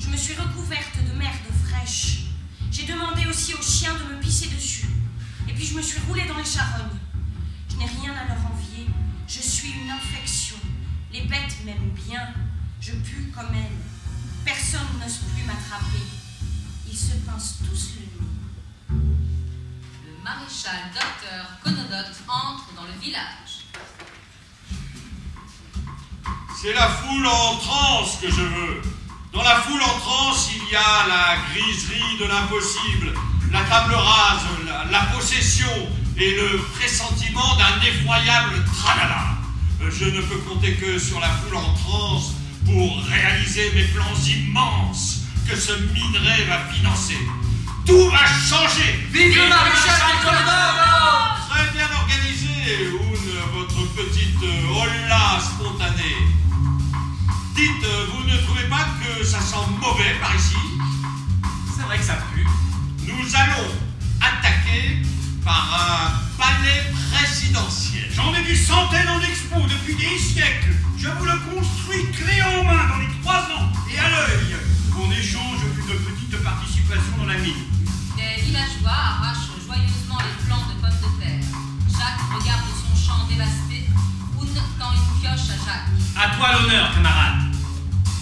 Je me suis recouverte de merde fraîche. J'ai demandé aussi aux chiens de me pisser dessus. Et puis je me suis roulée dans les charognes. Je n'ai rien à leur envier. Je suis une infection. Les bêtes m'aiment bien. Je pue comme elles. Personne n'ose plus m'attraper. Ils se pincent tous le nez. Le maréchal docteur Conodote entre dans le village. C'est la foule en transe que je veux. Dans la foule en transe, il y a la griserie de l'impossible, la table rase, la possession et le pressentiment d'un effroyable tralala. Je ne peux compter que sur la foule en transe pour réaliser mes plans immenses que ce minerai va financer. Tout va changer. Vive le maréchal des Conodote! Très bien organisé, Oun, votre petite holla spontanée. Dites, vous ne trouvez pas que ça sent mauvais par ici? C'est vrai que ça pue. Nous allons attaquer par un palais présidentiel. J'en ai vu centaines en expo depuis des siècles. Je vous le construis clé en main dans les 3 ans et à l'œil. En échange d'une petite participation dans la mine. Des villageois arrachent joyeusement les plants de pommes de terre. Jacques regarde son champ dévasté. Oun tend une pioche à Jacques. À toi l'honneur, camarade.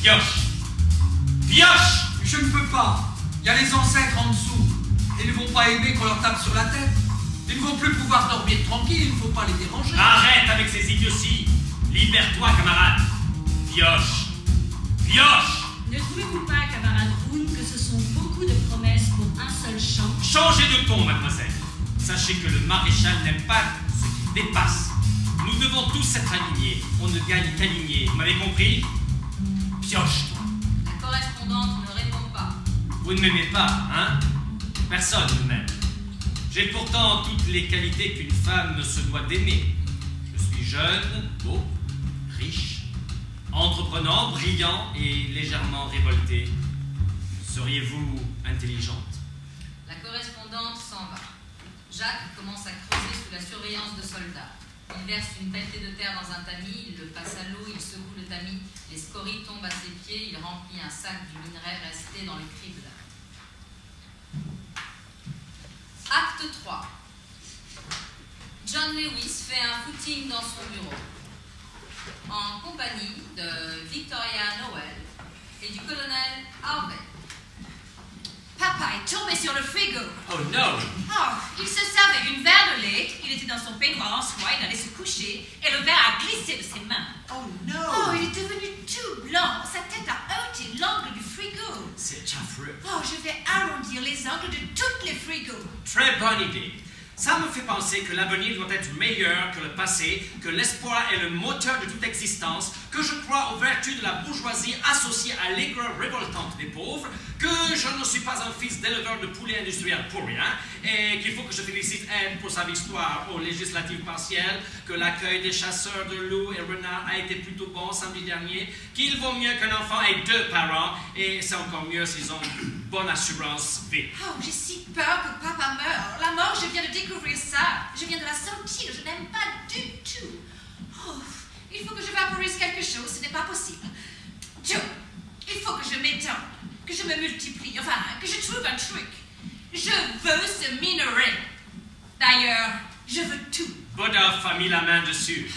Pioche. Pioche. Je ne peux pas. Il y a les ancêtres en dessous. Ils ne vont pas aimer qu'on leur tape sur la tête. Ils ne vont plus pouvoir dormir tranquille, il ne faut pas les déranger. Arrête avec ces idioties. Libère-toi, camarade. Pioche. Pioche. Ne trouvez-vous pas, camarade Oun, que ce sont beaucoup de promesses pour un seul champ? Changez de ton, mademoiselle. Sachez que le maréchal n'aime pas ce qui dépasse. Nous devons tous être alignés. On ne gagne qu'aligné. Vous m'avez compris? Pioche-toi. La correspondante ne répond pas. Vous ne m'aimez pas, hein? Personne ne m'aime. J'ai pourtant toutes les qualités qu'une femme se doit d'aimer. Je suis jeune, beau, riche, entreprenant, brillant et légèrement révolté. Seriez-vous intelligente? La correspondante s'en va. Jacques commence à creuser sous la surveillance de soldats. Il verse une pelletée de terre dans un tamis, il le passe à l'eau, il secoue le tamis, les scories tombent à ses pieds, il remplit un sac du minerai resté dans le crible. Acte 3. John Lewis fait un footing dans son bureau, en compagnie de Victoria Noel et du colonel Harvey. Papa est tombé sur le frigo. Oh non! Oh, il se servait d'une verre de lait, il était dans son peignoir en soie, il allait se coucher, et le verre a glissé de ses mains. Oh, il est devenu tout blanc Non, sa tête a heurté l'angle du frigo. C'est affreux. Oh, je vais arrondir les angles de tous les frigos. Très bonne idée. Ça me fait penser que l'avenir doit être meilleur que le passé, que l'espoir est le moteur de toute existence, que je crois aux vertus de la bourgeoisie associée à l'aigreur révoltante des pauvres, que je ne suis pas un fils d'éleveur de poulets industriels pour rien, et qu'il faut que je félicite Anne pour sa victoire aux législatives partielles, que l'accueil des chasseurs de loups et renards a été plutôt bon samedi dernier, qu'il vaut mieux qu'un enfant ait 2 parents, et c'est encore mieux s'ils ont une bonne assurance vie. Oh, j'ai si peur que papa meure. La mort, je viens de découvrir ça. Je viens de la sentir. Je n'aime pas du tout. Oh, il faut que je vaporise quelque chose. Ce n'est pas possible. Joe, il faut que je m'étende, que je me multiplie, enfin, que je trouve un truc. Je veux ce minerai. D'ailleurs, je veux tout. Bodolph a mis la main dessus.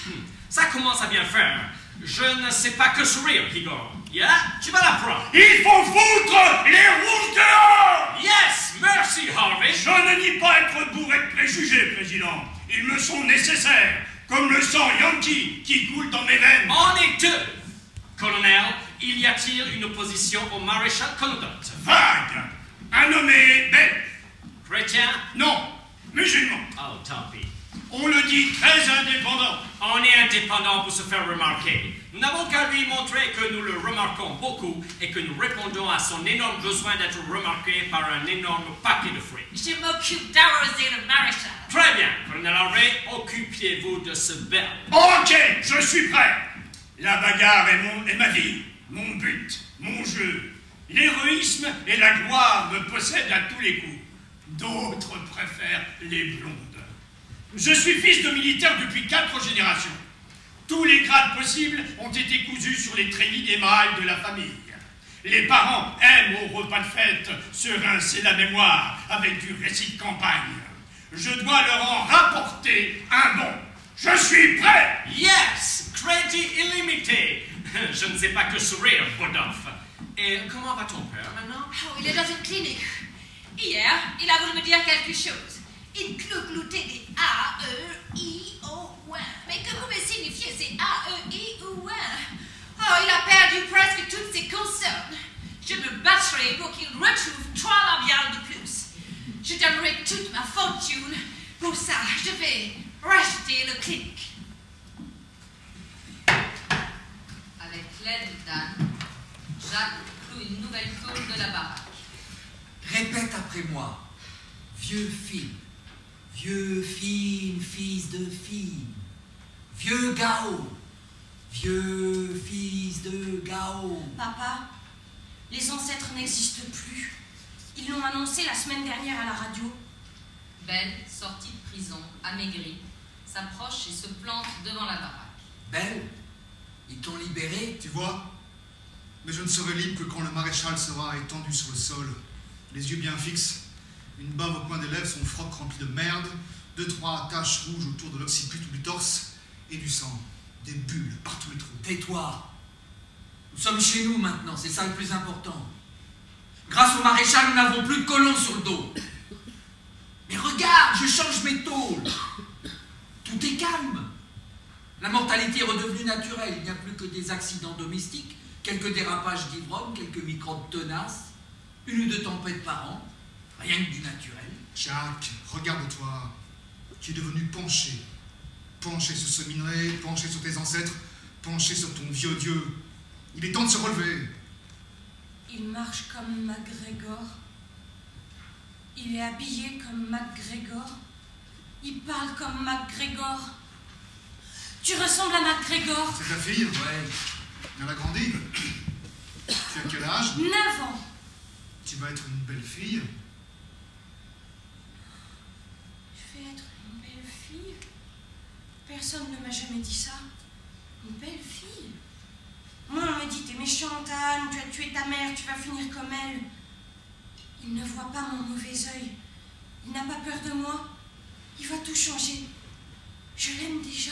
Ça commence à bien faire. Je ne sais pas que sourire, Igor. Yeah? Tu vas l'apprendre. Il faut foutre les rouges dehors! Yes! Merci, Harvey. Je ne nie pas être bourré de préjugés, Président. Ils me sont nécessaires, comme le sang yankee qui coule dans mes veines. On est 2. Colonel, il y a-t-il une opposition au maréchal Conodot? Vague. Un nommé belge. Chrétien? Non, musulman. Oh, tant pis. On le dit très indépendant. On est indépendant pour se faire remarquer. Nous n'avons qu'à lui montrer que nous le remarquons beaucoup et que nous répondons à son énorme besoin d'être remarqué par un énorme paquet de fruits. Je m'occupe d'arroser le maréchal. Très bien, Colonel Harvey, occupez-vous de ce bel. Ok, je suis prêt. La bagarre est ma vie, mon but, mon jeu. L'héroïsme et la gloire me possèdent à tous les coups. D'autres préfèrent les blondes. Je suis fils de militaire depuis 4 générations. Tous les grades possibles ont été cousus sur les treillis des mâles de la famille. Les parents aiment au repas de fête se rincer la mémoire avec du récit de campagne. Je dois leur en rapporter un bon. Je suis prêt! Yes! Crédit illimité! Je ne sais pas que sourire, Bodolph. Et comment va ton père maintenant? Oh, il est dans une clinique. Hier, il a voulu me dire quelque chose. Il gloutait des A, E, I, O, ouin. Mais que pouvait signifier ces A, E, I, ouin? Oh, il a perdu presque toutes ses consonnes. Je me battrai pour qu'il retrouve 3 labiales de plus. Je donnerai toute ma fortune. Pour ça, je vais racheter le clinique. Avec l'aide d'Anne, Jacques cloue une nouvelle tôle de la baraque. Répète après moi. Vieux film. Vieux film, fils de fille. Vieux Gao. Vieux fils de Gao. Papa, les ancêtres n'existent plus. Ils l'ont annoncé la semaine dernière à la radio. Belle, sortie de prison, amaigrie, s'approche et se plante devant la baraque. Belle, ils t'ont libéré? Tu vois? Mais je ne serai libre que quand le maréchal sera étendu sur le sol, les yeux bien fixes, une bave au coin des lèvres, son froc rempli de merde, 2-3 taches rouges autour de l'occiput ou du torse, et du sang, des bulles par tous les trous. Tais-toi. Nous sommes chez nous maintenant, c'est ça le plus important. Grâce au maréchal, nous n'avons plus de colons sur le dos. Mais regarde, je change mes tôles. Tout est calme. La mortalité est redevenue naturelle. Il n'y a plus que des accidents domestiques, quelques dérapages d'ivrogne, quelques microbes tenaces, 1 ou 2 tempêtes par an. Rien que du naturel. Jacques, regarde-toi. Tu es devenu penché. Penché sur ce minerai, penché sur tes ancêtres, penché sur ton vieux dieu. Il est temps de se relever. Il marche comme MacGregor. Il est habillé comme MacGregor. Il parle comme MacGregor. Tu ressembles à MacGregor. C'est ta fille? Ouais. Elle a grandi. Tu as quel âge? 9 ans. Tu vas être une belle fille. Je vais être une belle fille. Personne ne m'a jamais dit ça. Une belle fille. Moi, on me dit, t'es méchante, Anne, tu as tué ta mère, tu vas finir comme elle. Il ne voit pas mon mauvais œil. Il n'a pas peur de moi. Il va tout changer. Je l'aime déjà.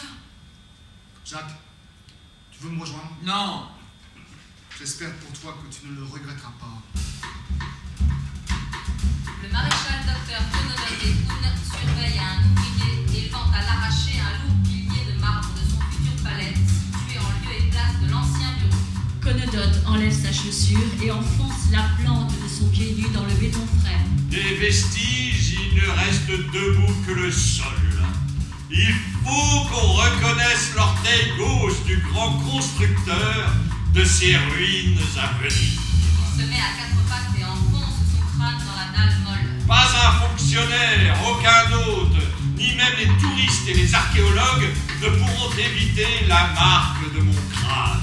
Jacques, tu veux me rejoindre? Non. J'espère pour toi que tu ne le regretteras pas. Le maréchal docteur Conodot Decoun surveille un ouvrier élevant à l'arraché un lourd pilier de marbre de son futur palais, situé en lieu et place de l'ancien bureau. Conodot enlève sa chaussure et enfonce la plante de son pied nu dans le béton frais. Des vestiges, il ne reste debout que le sol. Il faut qu'on reconnaisse l'orteil gauche du grand constructeur de ces ruines à venir. Il se met à quatre pattes et enfonce son crâne dans la dalle molle. Pas un fonctionnaire, aucun autre, ni même les touristes et les archéologues ne pourront éviter la marque de mon crâne.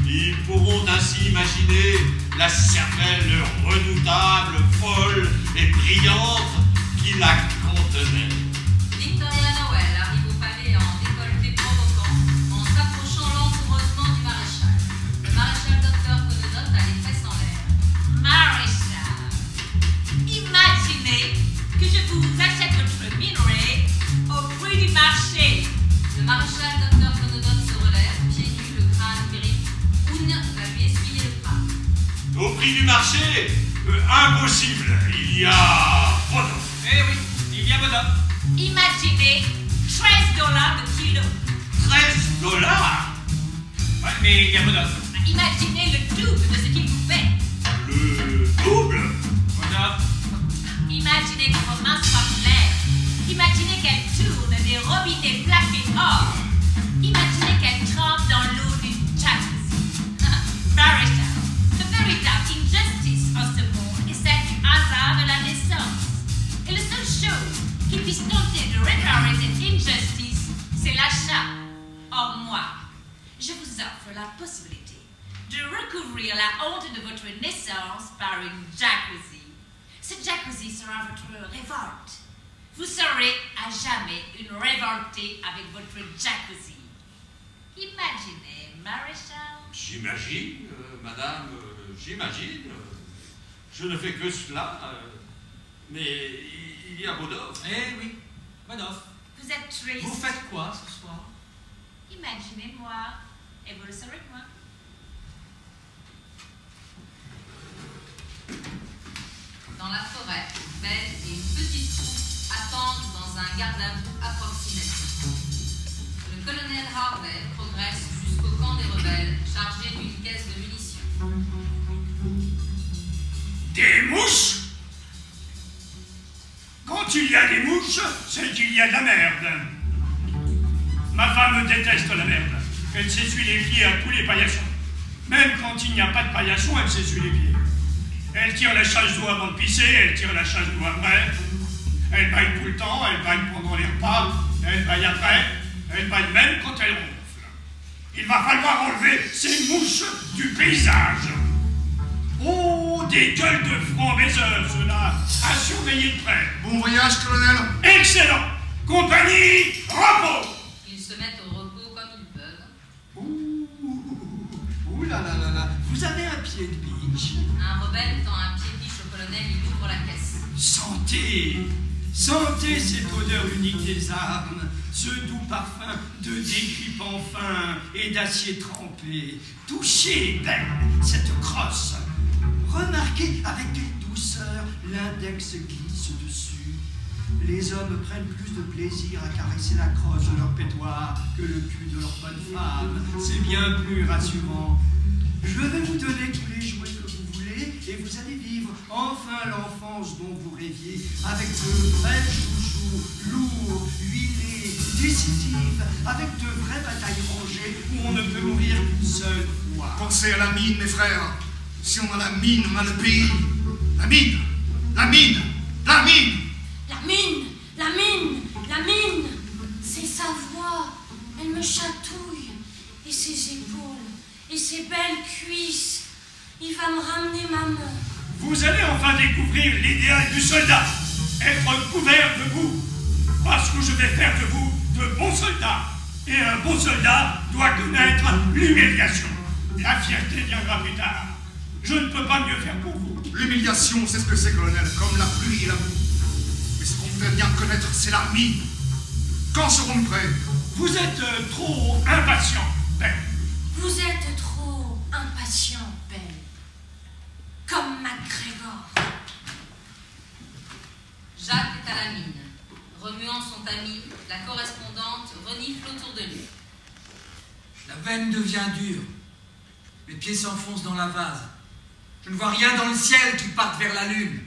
Ils pourront ainsi imaginer la cervelle redoutable, folle et brillante qui la contenait. Victoria Noël arrive au palais en décolleté provoquant, en s'approchant langoureusement du maréchal. Le maréchal Dr. Conodote a les fesses en l'air. Maréchal, imaginez que je vous achète votre minerai au prix du marché. Le maréchal Dr. Conodote se relève, pieds nus, le crâne gris. Oun va lui essuyer le crâne. Au prix du marché, impossible, il y a Bodov. Eh oui, il y a Bodov. Imaginez $13 le kilo. $13? Ouais, mais il y a Bodov. Imaginez le double de ce qu'il vous fait. Le double? Bodov. Imaginez que vos mains soient claires. Imaginez qu'elles tournent des robinets plaqués or. Imaginez qu'elles trempent dans l'eau d'une jacuzzi. Maréchal, the véritable injustice en ce monde est celle du hasard de la naissance. Et la seule chose qui puisse tenter de réparer cette injustice, c'est l'achat. Or moi, je vous offre la possibilité de recouvrir la honte de votre naissance par une jacuzzi. Cette jacuzzi sera votre révolte. Vous serez à jamais une révoltée avec votre jacuzzi. Imaginez, maréchal. J'imagine, madame, j'imagine. Je ne fais que cela. Mais il y a Bodov. Eh oui, Bodov. Vous êtes triste. Vous faites quoi ce soir? Imaginez-moi, et vous le saurez que moi. Dans la forêt, Belle et une petite troupe attendent dans un garde-à-vous approximatif. Le colonel Harvey progresse jusqu'au camp des rebelles, chargé d'une caisse de munitions. Des mouches? Quand il y a des mouches, c'est qu'il y a de la merde. Ma femme déteste la merde. Elle s'essuie les pieds à tous les paillassons. Même quand il n'y a pas de paillasson, elle s'essuie les pieds. Elle tire la chasse d'eau avant de pisser, elle tire la chasse d'eau après. Elle baille tout le temps, elle baille pendant les repas, elle baille après, elle baille même quand elle ronfle. Il va falloir enlever ces mouches du paysage. Oh, des gueules de framboiseuses, là, à surveiller de près. Bon voyage, colonel. Excellent. Compagnie, repos. Ils se mettent au repos comme ils peuvent. Ouh là là là là, vous avez un pied de biche. Un rebelle tend un pied de biche au colonel, il ouvre la caisse. Sentez, sentez cette odeur unique des armes, ce doux parfum de dégrippant fin et d'acier trempé. Touchez, Belle, cette crosse. Remarquez avec quelle douceur l'index glisse dessus. Les hommes prennent plus de plaisir à caresser la crosse de leur pétoire que le cul de leur bonne femme. C'est bien plus rassurant. Je vais vous donner tous les jouets que vous voulez et vous allez vivre enfin l'enfance dont vous rêviez avec de vrais chouchous, lourds, huilés, décisifs, avec de vraies batailles rangées où on ne peut mourir qu'une seule fois. Pensez à la mine, mes frères. Si on a la mine, on a le pays. La mine, la mine, la mine. La mine, la mine, la mine. C'est sa voix. Elle me chatouille. Et ses épaules. Et ses belles cuisses. Il va me ramener ma main. Vous allez enfin découvrir l'idéal du soldat. Être couvert de boue. Parce que je vais faire de vous de bons soldats. Et un bon soldat doit connaître l'humiliation. La fierté viendra plus tard. Je ne peux pas mieux faire pour vous. L'humiliation, c'est ce que c'est, colonel, comme la pluie et la boue. Mais ce qu'on voudrait bien connaître, c'est la mine. Quand serons-nous prêts? Vous êtes trop impatient, Ben. Vous êtes trop impatient, Ben. Comme MacGregor. Jacques est à la mine. Remuant son tamis, la correspondante renifle autour de lui. La veine devient dure. Mes pieds s'enfoncent dans la vase. Je ne vois rien dans le ciel qui parte vers la lune.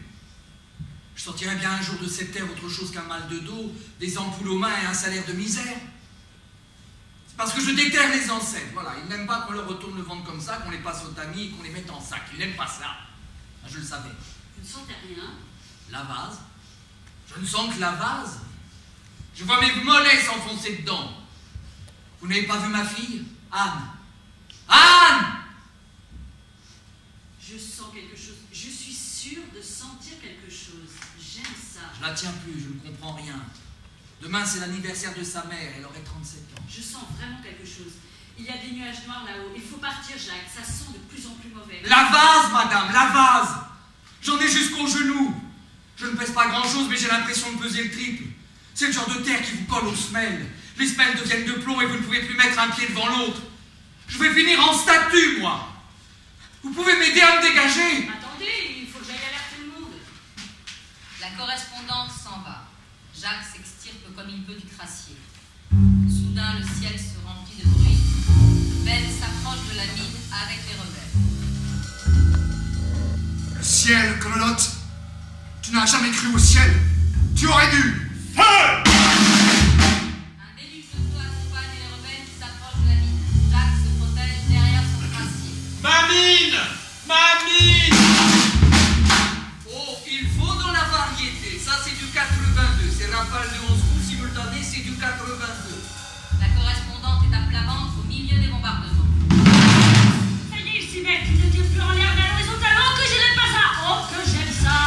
Je sortirai bien un jour de cette terre autre chose qu'un mal de dos, des ampoules aux mains et un salaire de misère. C'est parce que je déterre les ancêtres. Voilà, ils n'aiment pas qu'on leur retourne le ventre comme ça, qu'on les passe au tamis et qu'on les mette en sac. Ils n'aiment pas ça. Ah, je le savais. Vous ne sentez rien? La vase? Je ne sens que la vase. Je vois mes mollets s'enfoncer dedans. Vous n'avez pas vu ma fille? Anne. Anne! Je sens quelque chose. Je suis sûre de sentir quelque chose. J'aime ça. Je la tiens plus, je ne comprends rien. Demain, c'est l'anniversaire de sa mère, elle aurait 37 ans. Je sens vraiment quelque chose. Il y a des nuages noirs là-haut. Il faut partir, Jacques. Ça sent de plus en plus mauvais. La vase, madame, la vase! J'en ai jusqu'aux genoux. Je ne pèse pas grand-chose, mais j'ai l'impression de peser le triple. C'est le genre de terre qui vous colle aux semelles. Les semelles deviennent de plomb et vous ne pouvez plus mettre un pied devant l'autre. Je vais finir en statue, moi. Vous pouvez m'aider à me dégager? Attendez, il faut que j'aille alerter le monde. La correspondante s'en va. Jacques s'extirpe comme il peut du crassier. Soudain, le ciel se remplit de bruit. Ben s'approche de la mine avec les rebelles. Le ciel, Cololotte. Tu n'as jamais cru au ciel. Tu aurais dû. Feu! Un déluge de feu accompagne les rebelles qui s'approchent de la mine. Jacques se protège derrière son crassier. Ma mine! Ma mine! Oh, il faut dans la variété. Ça, c'est du 82. C'est rafale de 11 coups simultanés, c'est du 82. La correspondante est à plat ventre au milieu des bombardements. Ça y est, ils s'y mettent. Ils ne tirent plus en l'air vers l'horizontal. Oh, que je n'aime pas ça. Oh, que j'aime ça.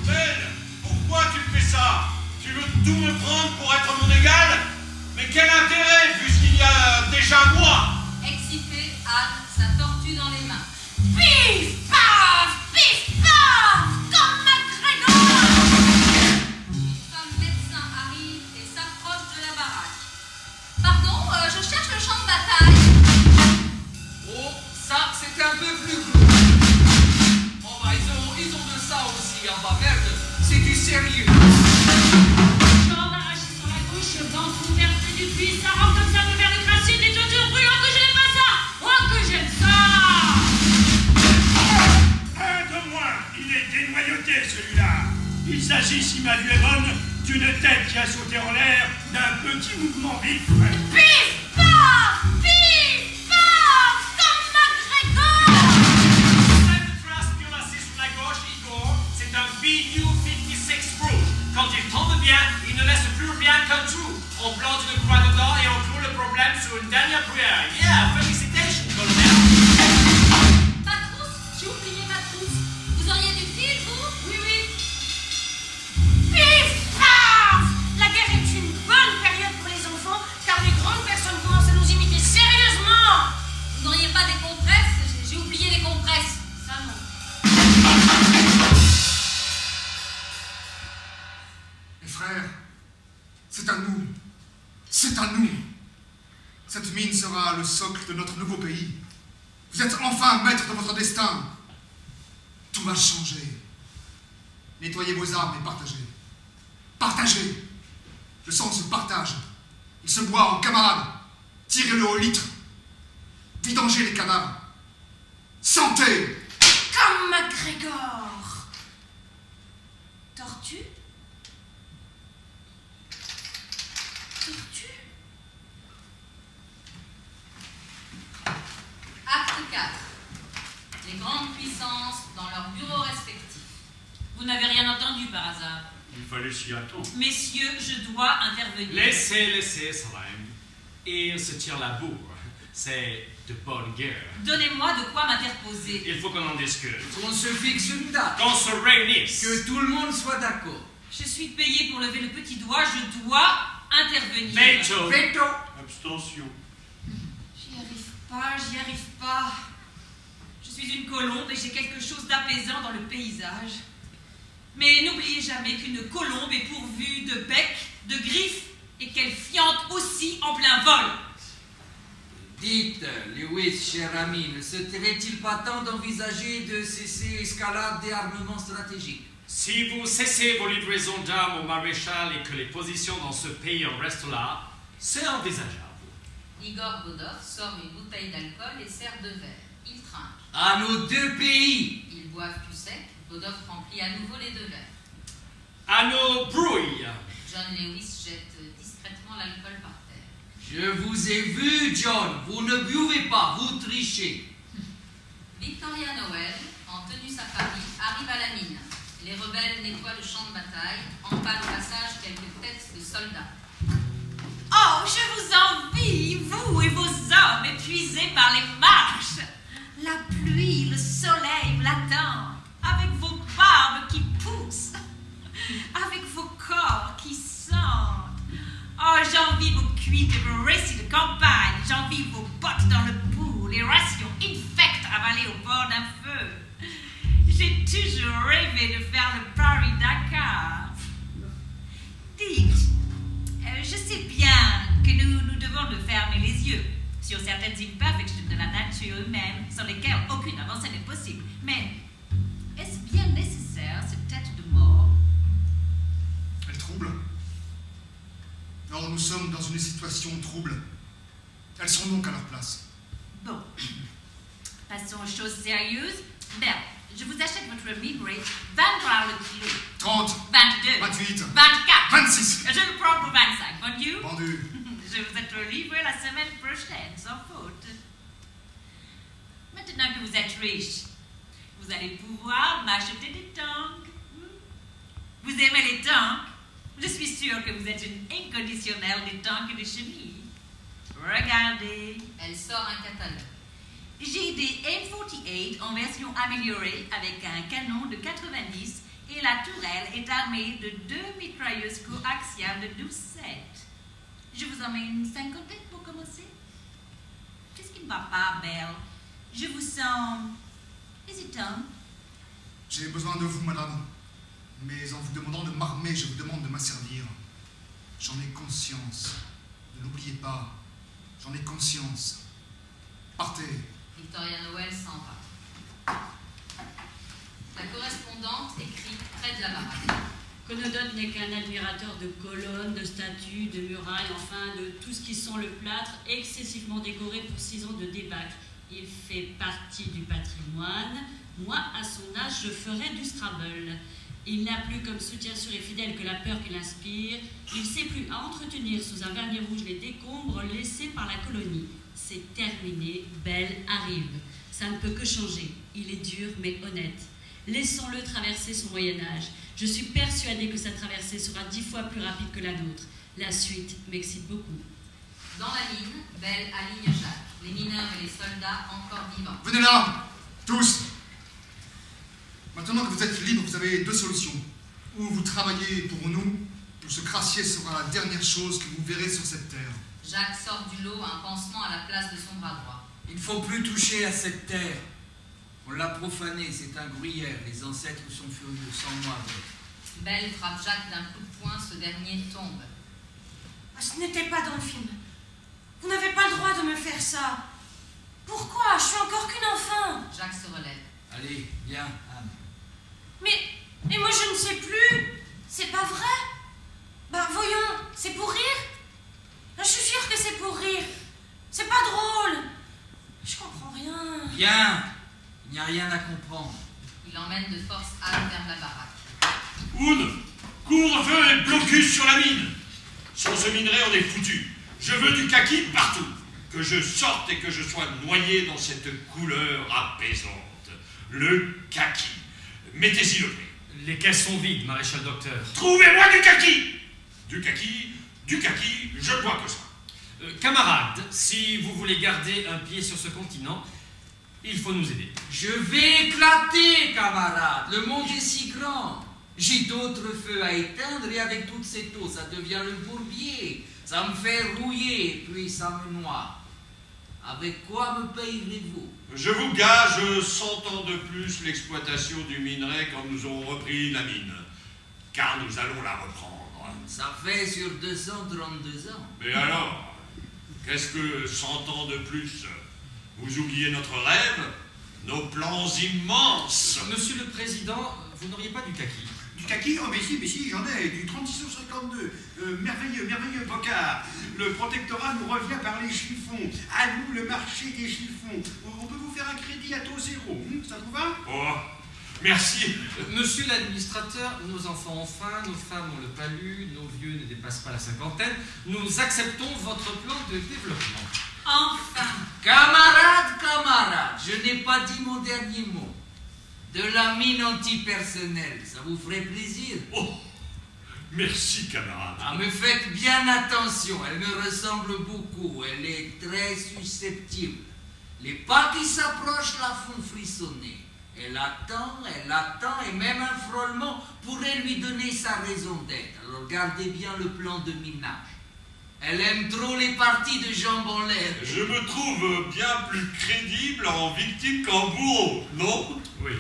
Ben, pourquoi tu fais ça? Tu veux tout me prendre pour être mon égal? Mais quel intérêt, puisqu'il y a déjà moi? Excitée, Anne, sa tortue dans les mains. Pif, paf, comme McGregor. Une femme médecin arrive et s'approche de la baraque. Pardon, je cherche le champ de bataille. Oh, ça, c'est un peu plus gros. Oh, bah, ils ont de ça aussi, en bas. Merde, c'est du sérieux. Jambes arrachées sur la gauche, ventre ouvert près du puits. Ça rentre comme ça peut faire le crassier des toitures brûlantes. Que je n'aime pas ça. Oh, que j'aime ça. Un de moins. Il est dénoyauté, celui-là. Il s'agit, si ma vue est bonne, d'une tête qui a sauté en l'air d'un petit mouvement vif. Pif, paf, comme McGregor. Cette trace violacée sur la gauche, Igor, c'est un BU-56 rouge. Quand il tombe bien, il ne laisse plus rien qu'un trou. On plante une croix dedans et on clôt le problème sur une dernière prière. Yeah, félicitations, colonel. Ma trousse, j'ai oublié ma trousse. Vous auriez du fil, vous? Oui, oui. Pif, paf. La guerre est une bonne période pour les enfants, car les grandes personnes commencent à nous imiter sérieusement. Vous n'auriez pas des compresses? J'ai oublié les compresses. Ça, non. Mes frères, c'est à nous. C'est à nous. Cette mine sera le socle de notre nouveau pays. Vous êtes enfin maître de votre destin. Tout va changer. Nettoyez vos armes et partagez. Partagez. Le sang se partage. Il se boit en camarades. Tirez-le au litre. Vidangez les cadavres. Santé! Comme McGregor. Tortue? Tortue? Acte 4. Les grandes puissances dans leurs bureaux respectifs. Vous n'avez rien entendu par hasard? Il fallait s'y attendre. Messieurs, je dois intervenir. Laissez, Salem. Il se tire la bourre. C'est de bonne guerre. Donnez-moi de quoi m'interposer. Il faut qu'on en discute. On se fixe une date. Qu'on se réunisse. Que tout le monde soit d'accord. Je suis payé pour lever le petit doigt, je dois intervenir. Veto. Veto. Abstention. J'y arrive pas. Je suis une colombe et j'ai quelque chose d'apaisant dans le paysage. Mais n'oubliez jamais qu'une colombe est pourvue de bec, de griffes et qu'elle fiente aussi en plein vol. Dites, Lewis, cher ami, ne serait-il pas temps d'envisager de cesser l'escalade des armements stratégiques? Si vous cessez vos livraisons d'armes au maréchal et que les positions dans ce pays en restent là, c'est envisageable. Igor Bodov sort une bouteille d'alcool et sert 2 verres. Il trinque. À nos 2 pays. Ils boivent plus sec. Bodov remplit à nouveau les 2 verres. À nos brouilles. John Lewis jette discrètement l'alcool par terre. Je vous ai vu, John. Vous ne buvez pas, vous trichez. Victoria Noel, en tenue safari, arrive à la mine. Les rebelles nettoient le champ de bataille, empalent au passage quelques têtes de soldats. Oh, je vous envie, vous et vos hommes épuisés par les marches. La pluie, le soleil l'attendent, avec vos barbes qui poussent, avec vos corps qui sentent. Oh, j'envie vos cuites et vos récits de campagne, j'envie vos bottes dans le bout, les rations infectes avalées au bord d'un feu. J'ai toujours rêvé de faire le Paris-Dakar. Dites, je sais bien que nous devons nous fermer les yeux sur certaines imperfections de la nature humaine sans lesquelles aucune avancée n'est possible. Mais est-ce bien nécessaire cette tête de mort? Elle trouble. Or, nous sommes dans une situation trouble. Elles sont donc à leur place. Bon, passons aux choses sérieuses. Belle, je vous achète votre minerai 20 $ le kilo. 30. 22. 28. 24. 26. Je le prends pour 25. Vendu? Vendu. Je vous êtes livré la semaine prochaine, sans faute. Maintenant que vous êtes riche, vous allez pouvoir m'acheter des tanks. Vous aimez les tanks? Je suis sûre que vous êtes une inconditionnelle des tanks et des chenilles. Regardez. Elle sort un catalogue. J'ai des M48 en version améliorée avec un canon de 90 et la tourelle est armée de 2 mitrailleuses coaxiales de 12,7. Je vous en mets une 50 pour commencer. Qu'est-ce qui ne va pas, Belle? Je vous sens hésitant. J'ai besoin de vous, madame. Mais en vous demandant de m'armer, je vous demande de m'asservir. J'en ai conscience. Ne l'oubliez pas. J'en ai conscience. Partez. Victoria Noel s'en va. La correspondante écrit près de la baraque. Conodot n'est qu'un admirateur de colonnes, de statues, de murailles, enfin de tout ce qui sent le plâtre, excessivement décoré pour 6 ans de débâcle. Il fait partie du patrimoine. Moi, à son âge, je ferais du Scrabble. Il n'a plus comme soutien sûr et fidèle que la peur qu'il inspire. Il sait plus à entretenir sous un vernis rouge les décombres laissés par la colonie. C'est terminé, Belle arrive. Ça ne peut que changer. Il est dur mais honnête. Laissons-le traverser son Moyen-Âge. Je suis persuadée que sa traversée sera 10 fois plus rapide que la nôtre. La suite m'excite beaucoup. Dans la mine, Belle aligne Jacques, les mineurs et les soldats encore vivants. Venez là, tous. Maintenant que vous êtes libres, vous avez 2 solutions. Ou vous travaillez pour nous, ou ce crassier sera la dernière chose que vous verrez sur cette terre. Jacques sort du lot un pansement à la place de son bras droit. Il ne faut plus toucher à cette terre. On l'a profanée, c'est un gruyère. Les ancêtres sont furieux, sans moi. Belle frappe Jacques d'un coup de poing, ce dernier tombe. Ce n'était pas dans le film. Vous n'avez pas le droit de me faire ça. Pourquoi? Je suis encore qu'une enfant. Jacques se relève. Allez, viens, Anne. Mais moi je ne sais plus. C'est pas vrai. Bah voyons, c'est pour rire. Je suis sûre que c'est pour rire. C'est pas drôle. Je comprends rien. Viens. Il n'y a rien à comprendre. Il emmène de force Anne vers la baraque. Oud, couvre-feu et blocus sur la mine. Sans ce minerai, on est foutu. Je veux du kaki partout. Que je sorte et que je sois noyé dans cette couleur apaisante. Le kaki. Mettez-y le prix. Les caisses sont vides, maréchal docteur. Trouvez-moi du kaki. Du kaki, je bois que ça. Camarades, si vous voulez garder un pied sur ce continent, il faut nous aider. Je vais éclater, camarade. Le monde est si grand. J'ai d'autres feux à éteindre et avec toute cette eau, ça devient le bourbier. Ça me fait rouiller, puis ça me noie. Avec quoi me payerez-vous? Je vous gage 100 ans de plus l'exploitation du minerai quand nous aurons repris la mine. Car nous allons la reprendre. Ça fait sur 232 ans. Mais alors, qu'est-ce que 100 ans de plus? Vous oubliez notre rêve? Nos plans immenses? Monsieur le Président, vous n'auriez pas du kaki? Du kaki? Oh, mais si, j'en ai. Du 3652. Merveilleux, Bocard. Le protectorat nous revient par les chiffons. À nous, le marché des chiffons. On peut vous faire un crédit à taux zéro. Ça vous va? Oh, merci. Monsieur l'administrateur, nos enfants ont faim, nos femmes ont le palu, nos vieux ne dépassent pas la cinquantaine. Nous acceptons votre plan de développement. Enfin. Camarades, je n'ai pas dit mon dernier mot. De la mine antipersonnelle, ça vous ferait plaisir? Oh, merci, camarade. Ah, mais faites bien attention, elle me ressemble beaucoup, elle est très susceptible. Les pas qui s'approchent la font frissonner. Elle attend, et même un frôlement pourrait lui donner sa raison d'être. Alors gardez bien le plan de minage. Elle aime trop les parties de jambes en l'air. Je me trouve bien plus crédible en victime qu'en bourreau, non? Oui.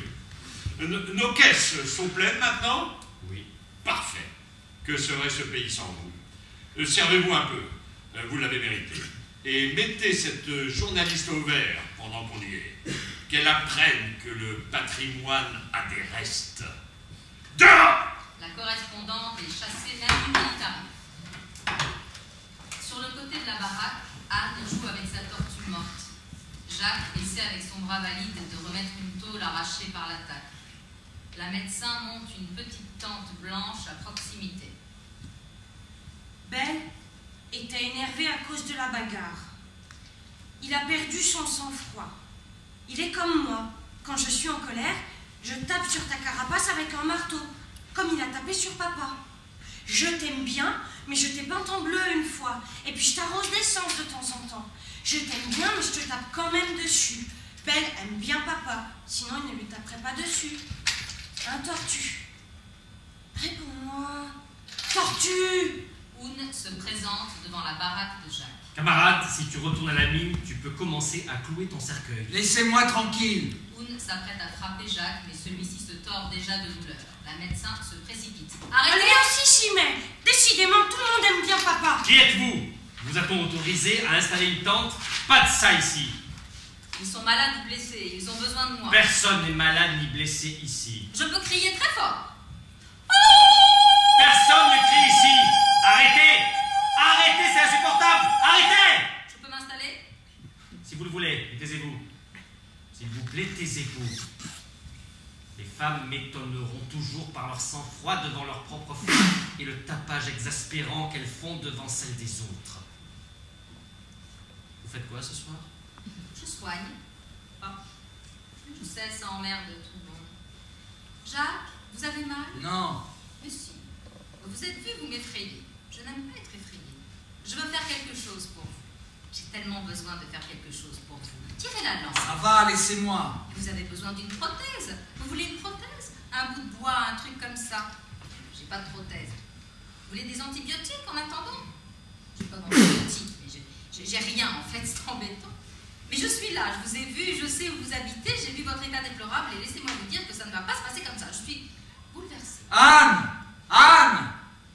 Nos caisses sont pleines maintenant? Oui. Parfait. Que serait ce pays sans vous? Servez-vous un peu, vous l'avez mérité. Et mettez cette journaliste au vert pendant qu'on y est. Qu'elle apprenne que le patrimoine a des restes. Dehors! La correspondante est chassée même du militaire. Sur le côté de la baraque, Anne joue avec sa tortue morte. Jacques essaie avec son bras valide de remettre une tôle arrachée par l'attaque. La médecin monte une petite tente blanche à proximité. Ben était énervé à cause de la bagarre. Il a perdu son sang-froid. Il est comme moi. Quand je suis en colère, je tape sur ta carapace avec un marteau, comme il a tapé sur papa. Je t'aime bien, mais je t'ai peinte en bleu une fois, et puis je t'arrose d'essence de temps en temps. Je t'aime bien, mais je te tape quand même dessus. Belle aime bien papa, sinon il ne lui taperait pas dessus. Un tortue. Réponds-moi. Tortue! Oun se présente devant la baraque de Jacques. Camarade, si tu retournes à la mine, tu peux commencer à clouer ton cercueil. Laissez-moi tranquille. Oun s'apprête à frapper Jacques, mais celui-ci se tord déjà de douleur. La médecin se précipite. Arrêtez! Lui aussi s'y met. Décidément, tout le monde aime bien papa. Qui êtes-vous? Vous a-t-on autorisé à installer une tente? Pas de ça ici. Ils sont malades ou blessés, ils ont besoin de moi. Personne n'est malade ni blessé ici. Je peux crier très fort. Personne ne crie ici. Arrêtez! Arrêtez, c'est insupportable! Arrêtez! Je peux m'installer? Si vous le voulez, taisez-vous. S'il vous plaît, taisez-vous. Les femmes m'étonneront toujours par leur sang-froid devant leur propre foi et le tapage exaspérant qu'elles font devant celle des autres. Vous faites quoi ce soir? Je soigne. Ah, je sais, ça emmerde tout le monde. Jacques, vous avez mal? Non. Mais si. Vous êtes vu, vous m'effrayez. Je n'aime pas être effrayée. Je veux faire quelque chose pour vous. J'ai tellement besoin de faire quelque chose pour vous. Tirez la langue. Ça va, laissez-moi. Vous avez besoin d'une prothèse. Vous voulez une prothèse? Un bout de bois, un truc comme ça. J'ai pas de prothèse. Vous voulez des antibiotiques en attendant? J'ai pas d'antibiotiques, mais j'ai rien en fait, c'est embêtant. Mais je suis là, je vous ai vu, je sais où vous habitez, j'ai vu votre état déplorable et laissez-moi vous dire que ça ne va pas se passer comme ça. Je suis bouleversée. Anne!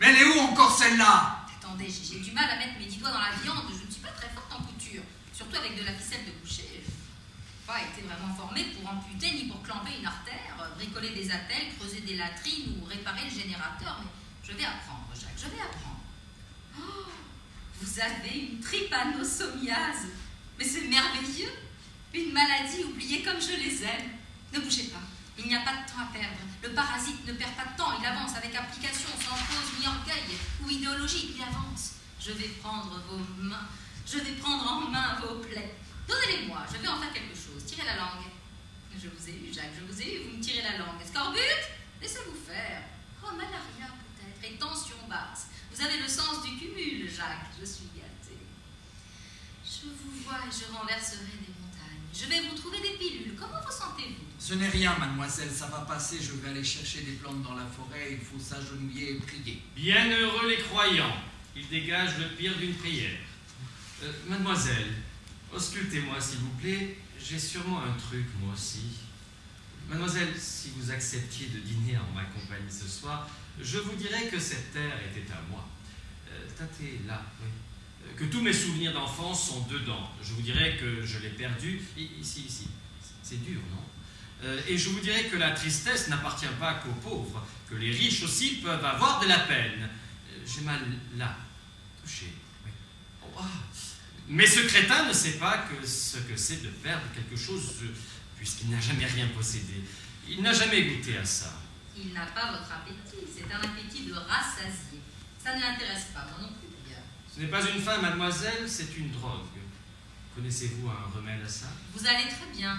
Mais elle est où encore celle-là? Attendez, j'ai du mal à mettre mes 10 doigts dans la viande, je ne suis pas très forte en couture. Surtout avec de la ficelle de coucher. Je n'ai pas été vraiment formée pour amputer ni pour clamper une artère, bricoler des attelles, creuser des latrines ou réparer le générateur. Mais je vais apprendre, Jacques, je vais apprendre. Oh, vous avez une trypanosomiase. Mais c'est merveilleux. Une maladie oubliée comme je les aime. Ne bougez pas. Il n'y a pas de temps à perdre. Le parasite ne perd pas de temps. Il avance avec application, sans cause ni orgueil ou idéologie. Il avance. Je vais prendre vos mains. Je vais prendre en main vos plaies. Donnez-les-moi. Je vais en faire quelque chose. Tirez la langue. Je vous ai eu, Jacques. Je vous ai eu. Vous me tirez la langue. Scorbut? Laissez-vous faire. Oh, malaria peut-être. Et tension basse. Vous avez le sens du cumul, Jacques. Je suis gâtée. Je vous vois et je renverserai des montagnes. Je vais vous trouver des pilules. Comment vous sentez-vous? Ce n'est rien, mademoiselle, ça va passer. Je vais aller chercher des plantes dans la forêt. Il faut s'agenouiller et prier. Bienheureux les croyants. Ils dégagent le pire d'une prière. Mademoiselle, auscultez-moi s'il vous plaît. J'ai sûrement un truc, moi aussi. Mademoiselle, si vous acceptiez de dîner en ma compagnie ce soir, je vous dirais que cette terre était à moi. Tâtez là, oui. Que tous mes souvenirs d'enfance sont dedans. Je vous dirais que je l'ai perdu. Ici. C'est dur, non? Et je vous dirais que la tristesse n'appartient pas qu'aux pauvres, que les riches aussi peuvent avoir de la peine. J'ai mal là, touché. Oui. Oh, ah. Mais ce crétin ne sait pas ce que c'est de perdre quelque chose, puisqu'il n'a jamais rien possédé. Il n'a jamais goûté à ça. Il n'a pas votre appétit, c'est un appétit de rassasié. Ça ne l'intéresse pas, moi non plus d'ailleurs. Ce n'est pas une faim, mademoiselle, c'est une drogue. Connaissez-vous un remède à ça? Vous allez très bien.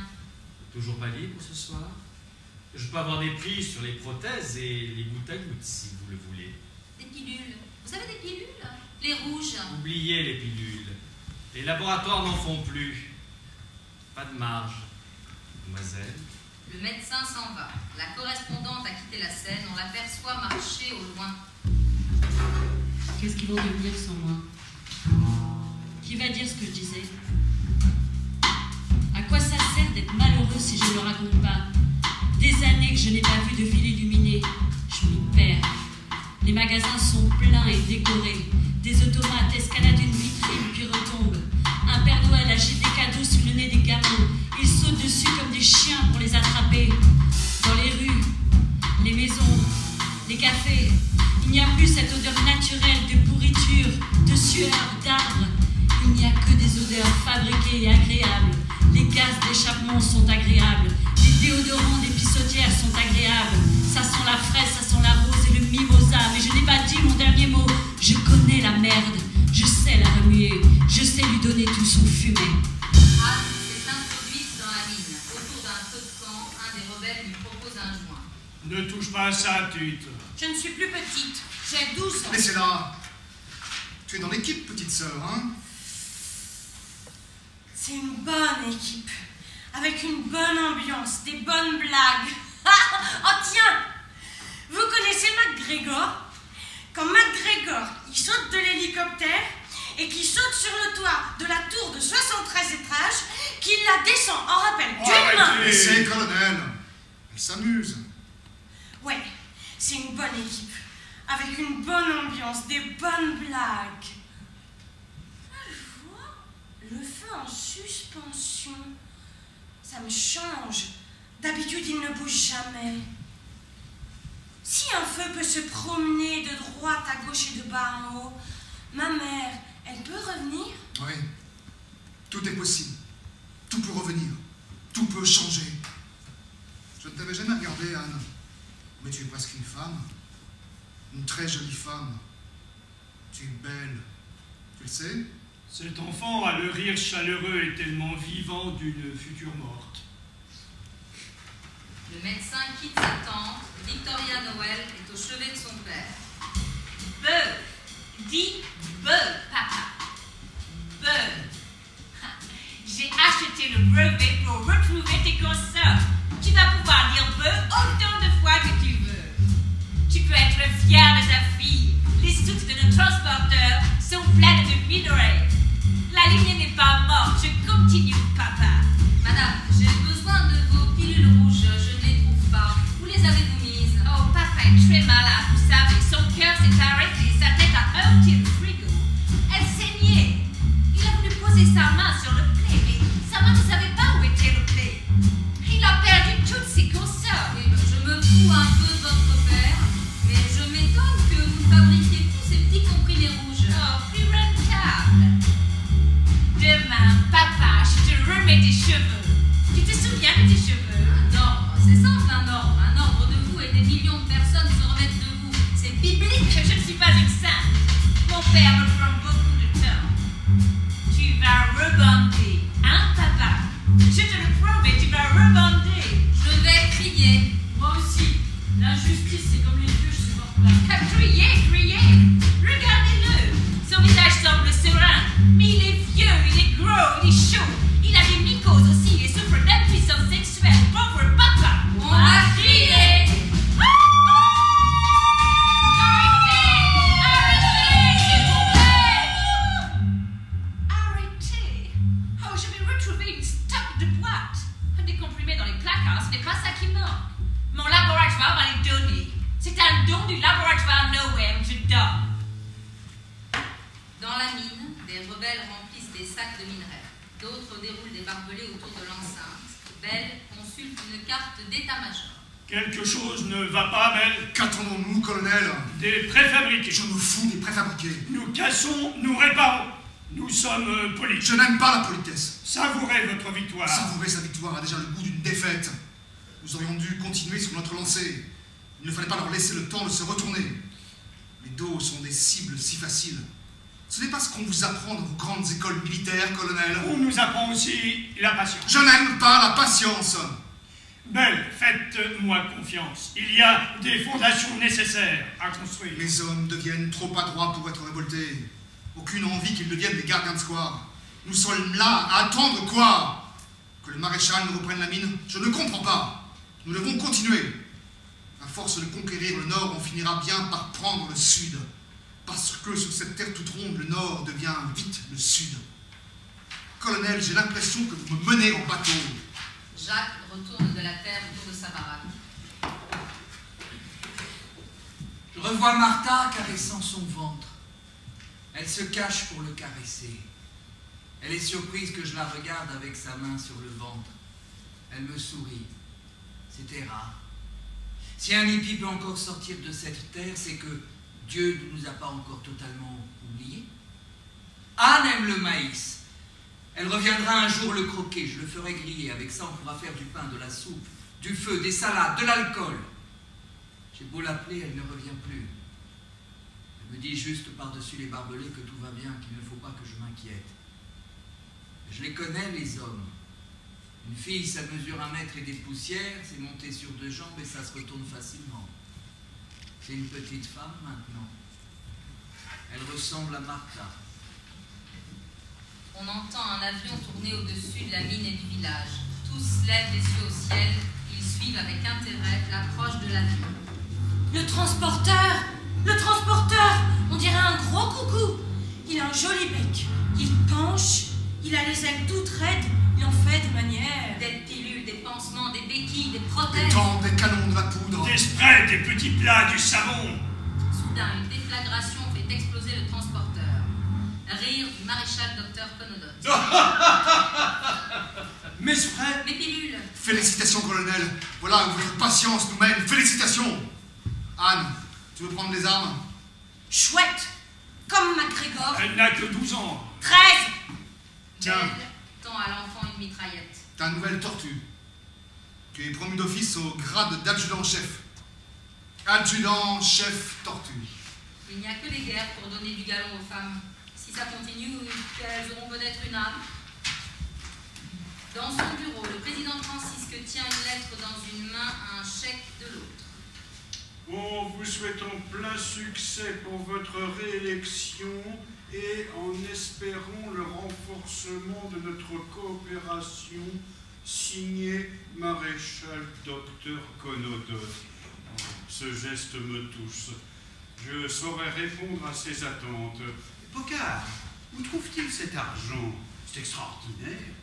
Toujours pas libre ce soir? Je peux avoir des prix sur les prothèses et les gouttes à gouttes, si vous le voulez. Des pilules. Vous avez des pilules? Les rouges. Oubliez les pilules. Les laboratoires n'en font plus. Pas de marge. Mademoiselle? Le médecin s'en va. La correspondante a quitté la scène. On l'aperçoit marcher au loin. Qu'est-ce qu'ils vont devenir sans moi? Qui va dire ce que je disais? À quoi ça sert d'être malheureux si je ne le raconte pas? Des années que je n'ai pas vu de ville illuminée. Je m'y perds. Les magasins sont pleins et décorés. Des automates escaladent une vitrine puis retombent. Un Père Noël agite des cadeaux sous le nez des gamins. Ils sautent dessus comme des chiens pour les attraper. Dans les rues, les maisons, les cafés, il n'y a plus cette odeur naturelle de pourriture, de sueur, d'arbres. Il n'y a que des odeurs fabriquées et agréables. Les gaz d'échappement sont agréables. Les déodorants des pissotières sont agréables. Ça sent la fraise, ça sent la rose et le mimosa. Mais je n'ai pas dit mon dernier mot. Je connais la merde. Je sais la remuer. Je sais lui donner tout son fumet. Anne s'est introduite dans la mine. Autour d'un feu de camp, un des rebelles lui propose un joint. Ne touche pas à ça, Tute. Je ne suis plus petite. J'ai 12 ans. Laissez-la. Tu es dans l'équipe, petite sœur, hein? C'est une bonne équipe. Avec une bonne ambiance, des bonnes blagues. Oh tiens! Vous connaissez MacGregor? Quand MacGregor, il saute de l'hélicoptère et qu'il saute sur le toit de la tour de 73 étages, qu'il la descend en rappel d'une main. Laissez, colonel. Elle s'amuse. Ouais, c'est une bonne équipe. Avec une bonne ambiance, des bonnes blagues. Je vois le feu en suspension. Ça me change. D'habitude, il ne bouge jamais. Si un feu peut se promener de droite à gauche et de bas en haut, ma mère, elle peut revenir? Oui. Tout est possible. Tout peut revenir. Tout peut changer. Je ne t'avais jamais regardé, Anne. Mais tu es presque une femme. Une très jolie femme. Tu es belle. Tu le sais? Cet enfant a le rire chaleureux et tellement vivant d'une future morte. Le médecin quitte sa tante. Victoria Noël est au chevet de son père. Beuh. Dis beuh, papa. Beuh. J'ai acheté le brevet pour retrouver tes consorts. Tu vas pouvoir dire beuh autant de fois que tu veux. Tu peux être fier de ta fille. Les soutes de nos transporteurs sont pleines de minerais. La ligne n'est pas morte. Je continue, papa. Madame, j'ai besoin de vos pilules rouges. Je ne les trouve pas. Où les avez-vous mises? Oh, papa est très malade, vous savez. Son cœur s'est arrêté. Sa tête a heurté le frigo. Elle saignait. Il a voulu poser sa main sur le plaid, mais sa main ne savait pas où était le plaid. Il a perdu toutes ses consorts. Oui, je me fous un peu de votre père, mais je m'étonne que vous fabriquiez tous ces petits comprimés rouges. Oh, plus rentable. Demain, papa, je te remets tes cheveux. Tu te souviens de tes cheveux? Un ordre, c'est simple, un ordre. Un ordre de vous et des millions de personnes se remettent de vous. C'est biblique. Je ne suis pas une sainte. Mon père me prend beaucoup de temps. Tu vas rebonder, hein, papa? Je te le promets, tu vas rebonder. Je vais crier. Moi aussi. L'injustice, c'est comme les vieux, je supporte pas. Criez. Regardez-le. Son visage semble serein, mais il est vieux, il est gros, il est chaud. Il a des mycoses aussi et souffre d'impuissance sexuelle. Pauvre papa. On va crier. Arrêtez. Oh, je vais retrouver une stock de boîtes. Des comprimés dans les placards, ce n'est pas ça qui manque. Mon laboratoire va les donner. C'est un don du laboratoire Nowhere, je donne. Dans la mine, des rebelles remplissent des sacs de minerais. D'autres déroulent des barbelés autour de l'enceinte. Bell consulte une carte d'état-major. Quelque chose ne va pas, Bell. Qu'attendons-nous, colonel? Des préfabriqués. Je me fous des préfabriqués. Nous cassons, nous réparons. Nous sommes polis. Je n'aime pas la politesse. Savourez votre victoire. Savourer sa victoire a déjà le goût d'une défaite. Nous aurions dû continuer sur notre lancée. Il ne fallait pas leur laisser le temps de se retourner. Les dos sont des cibles si faciles. Ce n'est pas ce qu'on vous apprend dans vos grandes écoles militaires, colonel. On nous apprend aussi la patience. Je n'aime pas la patience. Belle, faites-moi confiance. Il y a des fondations nécessaires à construire. Les hommes deviennent trop adroits pour être révoltés. Aucune envie qu'ils deviennent des gardiens de square. Nous sommes là à attendre quoi? Que le maréchal nous reprenne la mine? Je ne comprends pas. Nous devons continuer. À force de conquérir le nord, on finira bien par prendre le sud. Parce que sur cette terre toute ronde, le nord devient vite le sud. Colonel, j'ai l'impression que vous me menez en bateau. Jacques retourne de la terre autour de sa baraque. Je revois Martha caressant son ventre. Elle se cache pour le caresser. Elle est surprise que je la regarde avec sa main sur le ventre. Elle me sourit. C'était rare. Si un hippie peut encore sortir de cette terre, c'est que Dieu ne nous a pas encore totalement oubliés. Anne aime le maïs. Elle reviendra un jour le croquer. Je le ferai griller. Avec ça, on pourra faire du pain, de la soupe, du feu, des salades, de l'alcool. J'ai beau l'appeler, elle ne revient plus. Elle me dit juste par-dessus les barbelés que tout va bien, qu'il ne faut pas que je m'inquiète. Je les connais, les hommes. Une fille, ça mesure 1 mètre et des poussières, c'est monter sur 2 jambes et ça se retourne facilement. C'est une petite femme maintenant. Elle ressemble à Martha. On entend un avion tourner au-dessus de la mine et du village. Tous lèvent les yeux au ciel. Ils suivent avec intérêt l'approche de l'avion. Le transporteur! Le transporteur! On dirait un gros coucou. Il a un joli bec. Il penche. Il a les ailes toutes raides. Il en fait de manière... Des pilules, des pansements, des béquilles, des prothèses. Des temps, des canons, de la poudre. Des sprays, des petits plats, du savon. Soudain, une déflagration fait exploser le transporteur. Rire du maréchal docteur Conodote. Mes sprays? Mes pilules. Félicitations, colonel. Voilà où votre patience nous mène. Félicitations. Anne, tu veux prendre les armes? Chouette! Comme MacGregor. Elle n'a que 12 ans. 13! Tiens. Belle tend à l'enfant une mitraillette. Ta nouvelle tortue. Tu es promu d'office au grade d'adjudant-chef. Adjudant-chef tortue. Il n'y a que les guerres pour donner du galon aux femmes. Si ça continue, elles auront peut-être une âme. Dans son bureau, le président Francisque tient une lettre dans une main, un chèque de l'autre. En vous souhaitant plein succès pour votre réélection et en espérant le renforcement de notre coopération, signé Maréchal Docteur Conodote. Ce geste me touche. Je saurais répondre à ses attentes. Pocard, où trouve-t-il cet argent? C'est extraordinaire.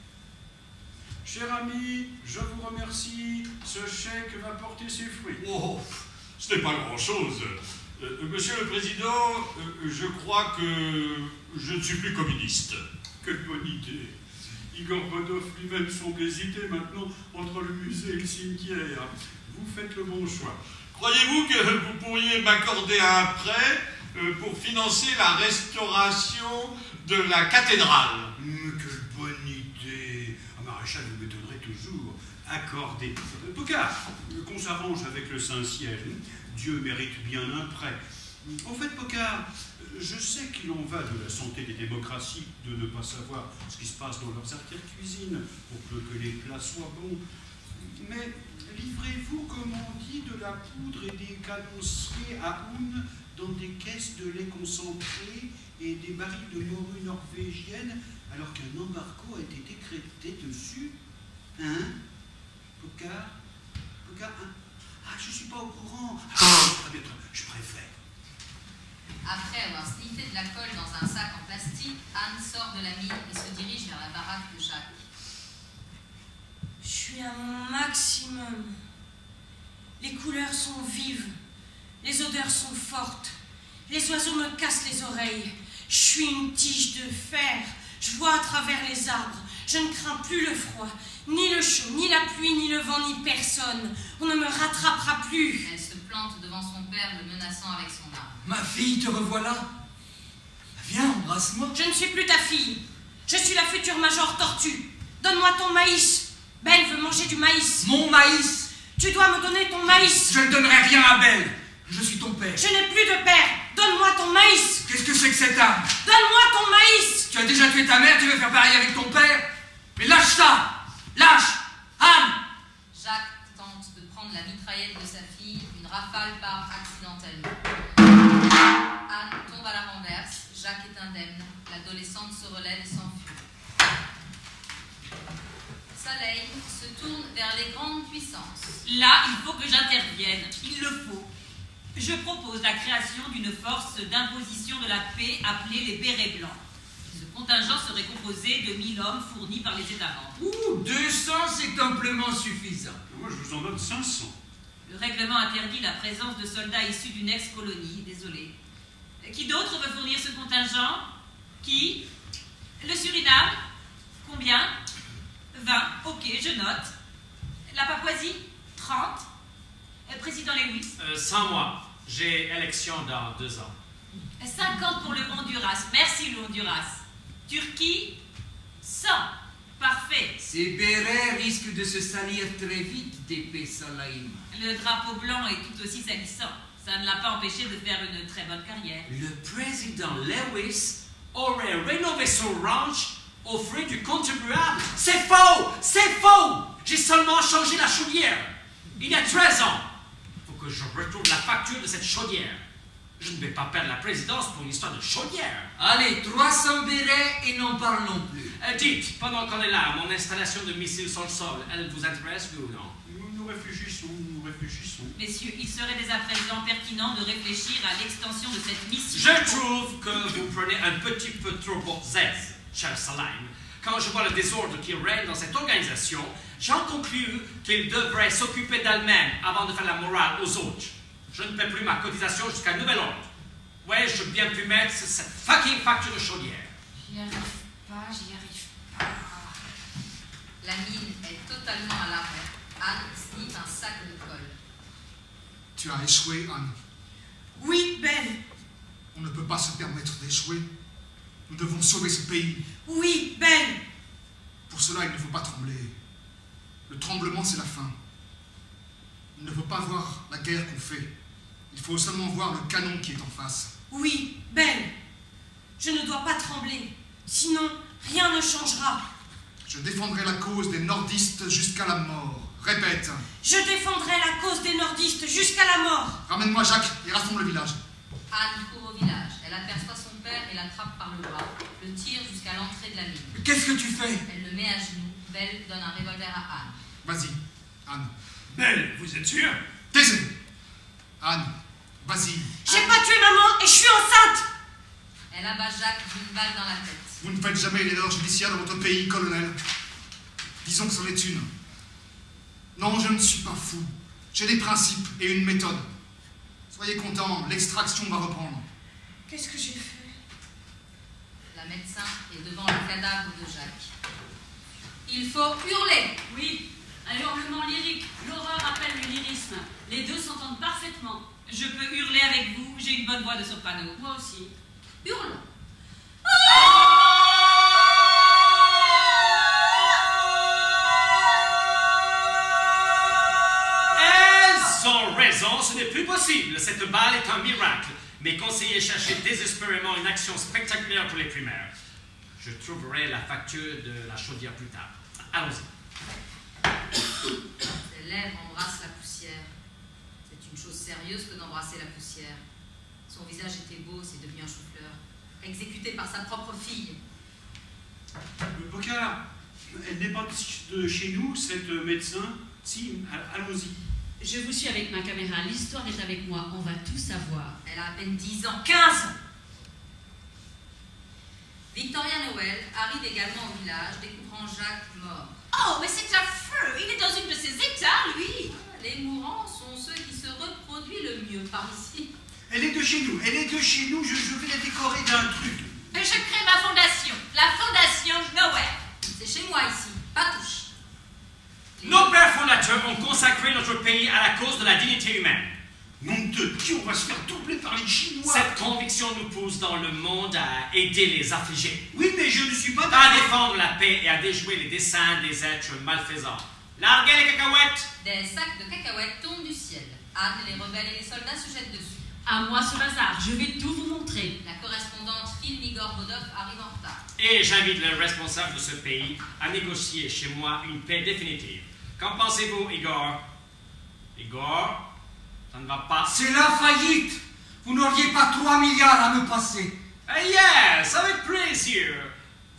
Cher ami, je vous remercie. Ce chèque va porter ses fruits. Oh, ce n'est pas grand-chose. Monsieur le Président, je crois que je ne suis plus communiste. Quelle bonne idée. Igor Bodov lui-même semble hésiter maintenant entre le musée et le cimetière. Vous faites le bon choix. Croyez-vous que vous pourriez m'accorder un prêt pour financer la restauration de la cathédrale? Quelle bonne idée. Maréchal, vous m'étonnerez toujours. Accordé. Pocard, qu'on s'arrange avec le Saint-Siège. Dieu mérite bien un prêt. En fait, Pocard, je sais qu'il en va de la santé des démocraties de ne pas savoir ce qui se passe dans leurs artères-cuisines, pour peu que les plats soient bons. Mais livrez-vous, comme on dit, de la poudre et des canonciers à Houn dans des caisses de lait concentré et des barils de morue norvégienne, alors qu'un embargo a été décrété dessus? Hein? Pocard? Pocard? Hein? Ah, je ne suis pas au courant. Ah, très bien, je préfère. Après avoir sniffé de la colle dans un sac en plastique, Anne sort de la mine et se dirige vers la baraque de Jacques. Je suis à mon maximum. Les couleurs sont vives. Les odeurs sont fortes. Les oiseaux me cassent les oreilles. Je suis une tige de fer. Je vois à travers les arbres. Je ne crains plus le froid, ni le chaud, ni la pluie, ni le vent, ni personne. On ne me rattrapera plus. Elle se plante devant son père, le menaçant avec son arme. Ma fille, te revoilà. Viens, embrasse-moi. Je ne suis plus ta fille. Je suis la future Major Tortue. Donne-moi ton maïs. Belle veut manger du maïs. Mon maïs. Tu dois me donner ton maïs. Je ne donnerai rien à Belle. Je suis ton père. Je n'ai plus de père. Donne-moi ton maïs. Qu'est-ce que c'est que cette arme? Donne-moi ton maïs. Tu as déjà tué ta mère, tu veux faire pareil avec ton père? Mais lâche ça. Lâche. Anne. Jacques tente de prendre la mitraillette de sa fille, une rafale part accidentellement. Anne tombe à la renverse, Jacques est indemne, l'adolescente se relève et s'enfuit. Saleim se tourne vers les grandes puissances. Là, il faut que j'intervienne. Il le faut. Je propose la création d'une force d'imposition de la paix appelée les Bérets Blancs. Ce contingent serait composé de 1000 hommes fournis par les États membres. Ouh, 200, c'est amplement suffisant. Moi, je vous en donne 500. Le règlement interdit la présence de soldats issus d'une ex-colonie, désolé. Qui d'autre veut fournir ce contingent? Qui? Le Suriname? Combien? 20. Ok, je note. La Papouasie? 30. Président Lewis? Sans moi. J'ai élection dans 2 ans. 50 pour le Honduras. Merci, le Honduras. Turquie? 100. Parfait. Ces bérets risquent de se salir très vite d'épée Saleim. Le drapeau blanc est tout aussi salissant. Ça ne l'a pas empêché de faire une très bonne carrière. Le président Lewis aurait rénové son ranch aux frais du contribuable. C'est faux! C'est faux! J'ai seulement changé la chaudière. Il y a 13 ans. Il faut que je retrouve la facture de cette chaudière. Je ne vais pas perdre la présidence pour une histoire de chaudière. Allez, 300 bérets et n'en parlons plus. Dites, pendant qu'on est là, mon installation de missiles sur le sol, elle vous intéresse, oui ou non? Nous réfléchissons, nous réfléchissons. Messieurs, il serait dès à présent pertinent de réfléchir à l'extension de cette mission. Je trouve que vous prenez un petit peu trop pour zèze, cher Saleim. Quand je vois le désordre qui règne dans cette organisation, j'en conclus qu'ils devraient s'occuper d'elles-mêmes avant de faire la morale aux autres. Je ne paie plus ma cotisation jusqu'à nouvel ordre. Ouais, je veux bien plus mettre cette fucking facture de chaudière. J'y arrive pas, j'y arrive pas. La mine est totalement à l'arrêt. Anne sniffe un sac de colle. Tu as échoué, Anne. Oui, Belle. On ne peut pas se permettre d'échouer. Nous devons sauver ce pays. Oui, Belle. Pour cela, il ne faut pas trembler. Le tremblement, c'est la fin. Il ne faut pas voir la guerre qu'on fait. Il faut seulement voir le canon qui est en face. Oui, Belle. Je ne dois pas trembler. Sinon, rien ne changera. Je défendrai la cause des nordistes jusqu'à la mort. Répète. Je défendrai la cause des nordistes jusqu'à la mort. Ramène-moi Jacques et rassemble le village. Anne court au village. Elle aperçoit son père et l'attrape par le bras, le tire jusqu'à l'entrée de la mine. Qu'est-ce que tu fais? Elle le met à genoux. Belle donne un revolver à Anne. Vas-y, Anne. Belle, vous êtes sûr? Taisez-vous. Anne, vas-y. J'ai pas tué maman et je suis enceinte. Elle abat Jacques d'une balle dans la tête. Vous ne faites jamais l'erreur judiciaire dans votre pays, colonel. Disons que c'en est une. Non, je ne suis pas fou. J'ai des principes et une méthode. Soyez contents, l'extraction va reprendre. Qu'est-ce que j'ai fait? La médecin est devant le cadavre de Jacques. Il faut hurler. Oui, un hurlement lyrique. L'horreur appelle le lyrisme. Les deux s'entendent parfaitement. Je peux hurler avec vous, j'ai une bonne voix de soprano. Moi aussi. Hurle. Elles ont raison, ce n'est plus possible. Cette balle est un miracle. Mes conseillers cherchaient désespérément une action spectaculaire pour les primaires. Je trouverai la facture de la chaudière plus tard. Allons-y. Ses lèvres embrassent la poussière. C'est une chose sérieuse que d'embrasser la poussière. Son visage était beau, c'est devenu un chou-fleur. Exécuté par sa propre fille. Bocard, elle n'est pas de chez nous, cette médecin. Si, allons-y. Je vous suis avec ma caméra, l'histoire est avec moi, on va tout savoir. Elle a à peine 10 ans. 15. Victoria Noël arrive également au village, découvrant Jacques mort. Oh, mais c'est affreux. Il est dans une de ses états, lui. Les mourants sont ceux qui se reproduisent le mieux par ici. Elle est de chez nous, elle est de chez nous, je vais la décorer d'un truc. Je crée ma fondation, la fondation Noël. C'est chez moi ici, pas touche. Nos pères fondateurs ont consacré notre pays à la cause de la dignité humaine. Nom de Dieu, on va se faire doubler par les Chinois. Cette conviction nous pousse dans le monde à aider les affligés. Oui, mais je ne suis pas À d'accord. défendre la paix et à déjouer les desseins des êtres malfaisants. Larguez les cacahuètes! Des sacs de cacahuètes tombent du ciel. Anne, les rebelles et les soldats se jettent dessus. À moi ce bazar, je vais tout vous montrer. La correspondante Phil Igor-Bodov arrive en retard. Et j'invite le responsable de ce pays à négocier chez moi une paix définitive. Qu'en pensez-vous, Igor? Igor? Ça ne va pas? C'est la faillite. Vous n'auriez pas 3 milliards à me passer. Yes, avec plaisir.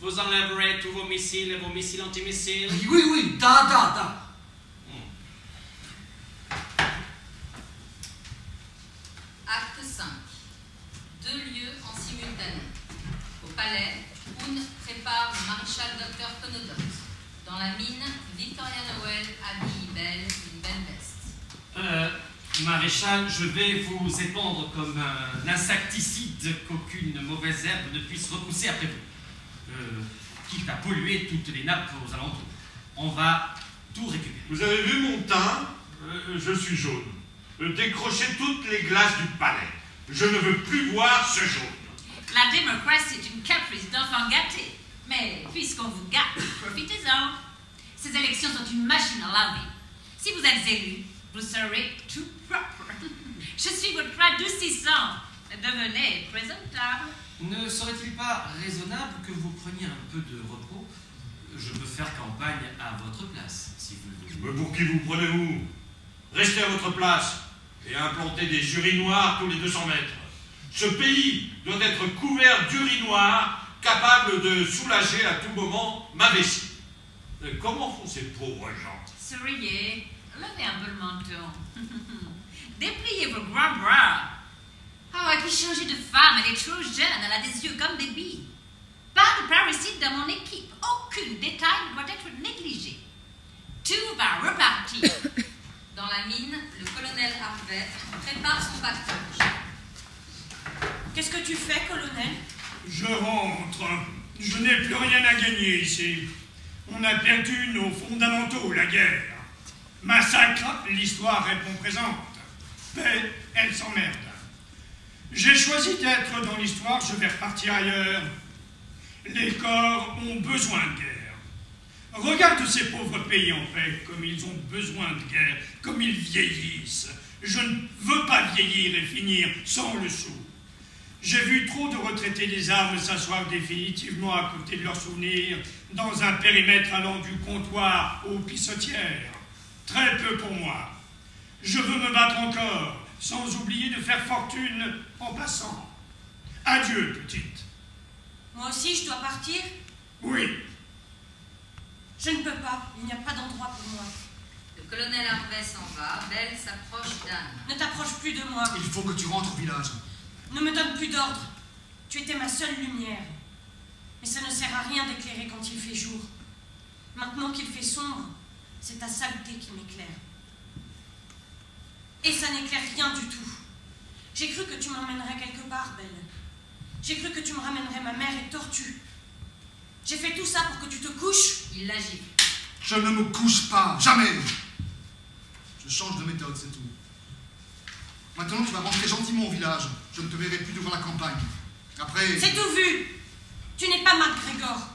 Vous enlèverez tous vos missiles et vos missiles antimissiles. Oui, da. Acte 5. 2 lieux en simultané. Au palais, Poon prépare le maréchal Dr Conodot. Dans la mine, Victoria Noël habille Belle d'une belle veste. Maréchal, je vais vous épandre comme un insecticide qu'aucune mauvaise herbe ne puisse repousser après vous. Quitte à polluer toutes les nappes aux alentours. On va tout récupérer. Vous avez vu mon teint? Je suis jaune. Décrochez toutes les glaces du palais. Je ne veux plus voir ce jaune. La démocratie est une caprice d'enfant gâté. Mais puisqu'on vous gâte, profitez-en. Ces élections sont une machine à laver. Si vous êtes élu, vous serez tout propre. Je suis votre adoucissant. Devenez présentable. Ne serait-il pas raisonnable que vous preniez un peu de repos? Je peux faire campagne à votre place, si vous le voulez. Mais pour qui vous prenez-vous? Restez à votre place et implantez des urinoirs tous les 200 mètres. Ce pays doit être couvert d'urinoirs capables de soulager à tout moment ma vessie. Comment font ces pauvres gens? Souriez, levez un peu le menton. Dépliez vos grands bras. Oh, et puis changer de femme, elle est trop jeune, elle a des yeux comme des billes. Pas de parasites dans mon équipe, aucun détail ne doit être négligé. Tout va repartir. Dans la mine, le colonel Harvey prépare son pactage. Qu'est-ce que tu fais, colonel? Je rentre. Je n'ai plus rien à gagner ici. On a perdu nos fondamentaux, la guerre. Massacre, l'histoire répond présente. Paix, elle s'emmerde. J'ai choisi d'être dans l'histoire, je vais repartir ailleurs. Les corps ont besoin de guerre. Regarde ces pauvres pays en paix, comme ils ont besoin de guerre, comme ils vieillissent. Je ne veux pas vieillir et finir sans le sou. J'ai vu trop de retraités des armes s'asseoir définitivement à côté de leurs souvenirs, dans un périmètre allant du comptoir aux pissotières. Très peu pour moi. Je veux me battre encore, sans oublier de faire fortune en passant. Adieu, petite. Moi aussi, je dois partir? Oui. Je ne peux pas. Il n'y a pas d'endroit pour moi. Le colonel Harvey s'en va. Belle s'approche d'Anne. Ne t'approche plus de moi. Il faut que tu rentres au village. Ne me donne plus d'ordre. Tu étais ma seule lumière. Mais ça ne sert à rien d'éclairer quand il fait jour. Maintenant qu'il fait sombre, c'est ta saleté qui m'éclaire. Et ça n'éclaire rien du tout. J'ai cru que tu m'emmènerais quelque part, Belle. J'ai cru que tu me ramènerais ma mère et Tortue. J'ai fait tout ça pour que tu te couches. Il la gifle. Je ne me couche pas, jamais. Je change de méthode, c'est tout. Maintenant, tu vas rentrer gentiment au village. Je ne te verrai plus devant la campagne. Après... C'est tout vu. Tu n'es pas MacGregor.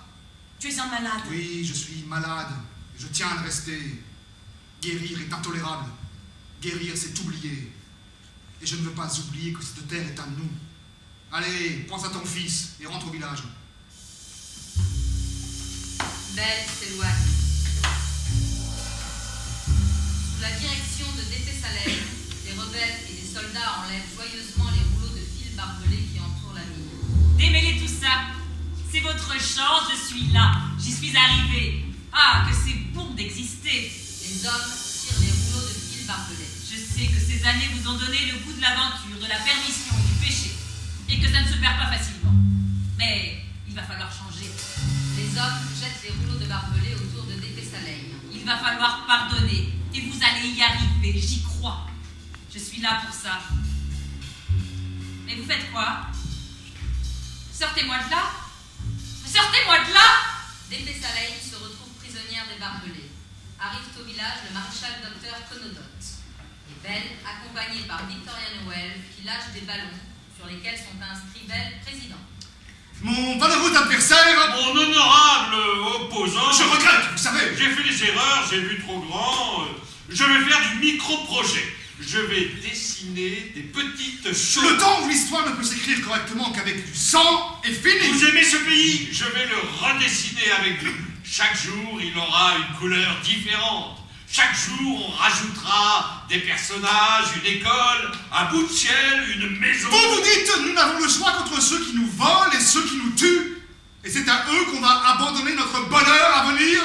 Tu es un malade. Oui, je suis malade. Je tiens à le rester. Guérir est intolérable. Guérir, c'est oublier. Et je ne veux pas oublier que cette terre est à nous. Allez, pense à ton fils et rentre au village. Belle s'éloigne. Sous la direction de D.P. Salem, les rebelles et les soldats enlèvent joyeusement les rouleaux de fil barbelés qui entourent la mine. Démêlez tout ça. C'est votre chance, je suis là. J'y suis arrivée. Ah, que c'est bon d'exister. Les hommes tirent les rouleaux de fil barbelés. Je sais que ces années vous ont donné le goût de l'aventure, de la permission et du péché. Et que ça ne se perd pas facilement. Mais il va falloir changer. Les hommes jettent les rouleaux de barbelés autour de D.P. Salem. Il va falloir pardonner. Et vous allez y arriver, j'y crois. Je suis là pour ça. Mais vous faites quoi? Sortez-moi de là. Sortez-moi de là. D.P. Salem se des barbelés. Arrivent au village le maréchal docteur Conodote et Belle, accompagnée par Victoria Noël, qui lâche des ballons sur lesquels sont inscrits Belle, président. Mon valeureux adversaire... Mon honorable opposant... Je regrette, vous savez. J'ai fait des erreurs, j'ai vu trop grand. Je vais faire du micro-projet. Je vais dessiner des petites choses. Le temps où l'histoire ne peut s'écrire correctement qu'avec du sang est fini. Vous aimez ce pays? Je vais le redessiner avec vous. Chaque jour, il aura une couleur différente. Chaque jour, on rajoutera des personnages, une école, un bout de ciel, une maison. Vous dites, nous n'avons le choix qu'entre ceux qui nous volent et ceux qui nous tuent. Et c'est à eux qu'on va abandonner notre bonheur à venir.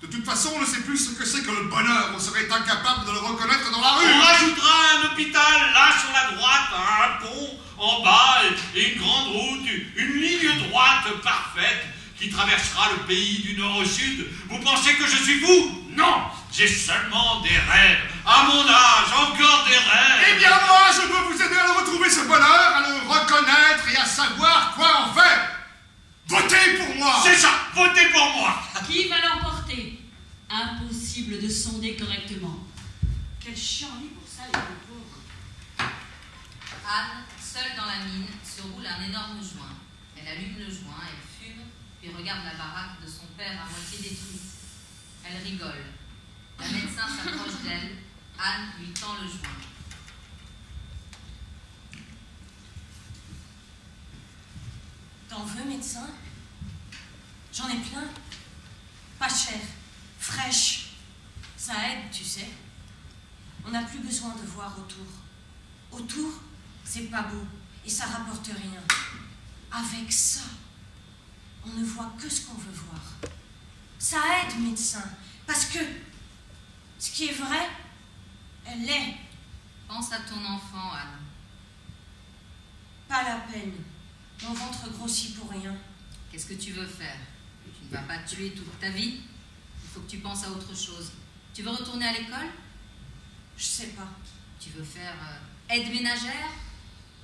De toute façon, on ne sait plus ce que c'est que le bonheur. On serait incapable de le reconnaître dans la rue. On rajoutera un hôpital, là sur la droite, un pont en bas, et une grande route, une ligne droite parfaite qui traversera le pays du nord au sud. Vous pensez que je suis fou? Non, j'ai seulement des rêves. À mon âge, encore des rêves. Eh bien moi, je veux vous aider à le retrouver, ce bonheur, à le reconnaître et à savoir quoi en faire. Votez pour moi. C'est ça, votez pour moi. Qui va l'emporter? Impossible de sonder correctement. Quel chiant-lit pour ça, les pauvres. Anne, seule dans la mine, se roule un énorme joint. Elle allume le joint, elle fume, puis regarde la baraque de son père à moitié détruite. Elle rigole. La médecin s'approche d'elle. Anne lui tend le joint. T'en veux, médecin? J'en ai plein. Pas cher. Fraîche. Ça aide, tu sais. On n'a plus besoin de voir autour. Autour, c'est pas beau. Et ça rapporte rien. Avec ça, on ne voit que ce qu'on veut voir. Ça aide, médecin. Parce que ce qui est vrai, elle l'est. Pense à ton enfant, Anne. Pas la peine. Mon ventre grossit pour rien. Qu'est-ce que tu veux faire? Tu ne vas pas te tuer toute ta vie. Il faut que tu penses à autre chose. Tu veux retourner à l'école? Je sais pas. Tu veux faire aide ménagère?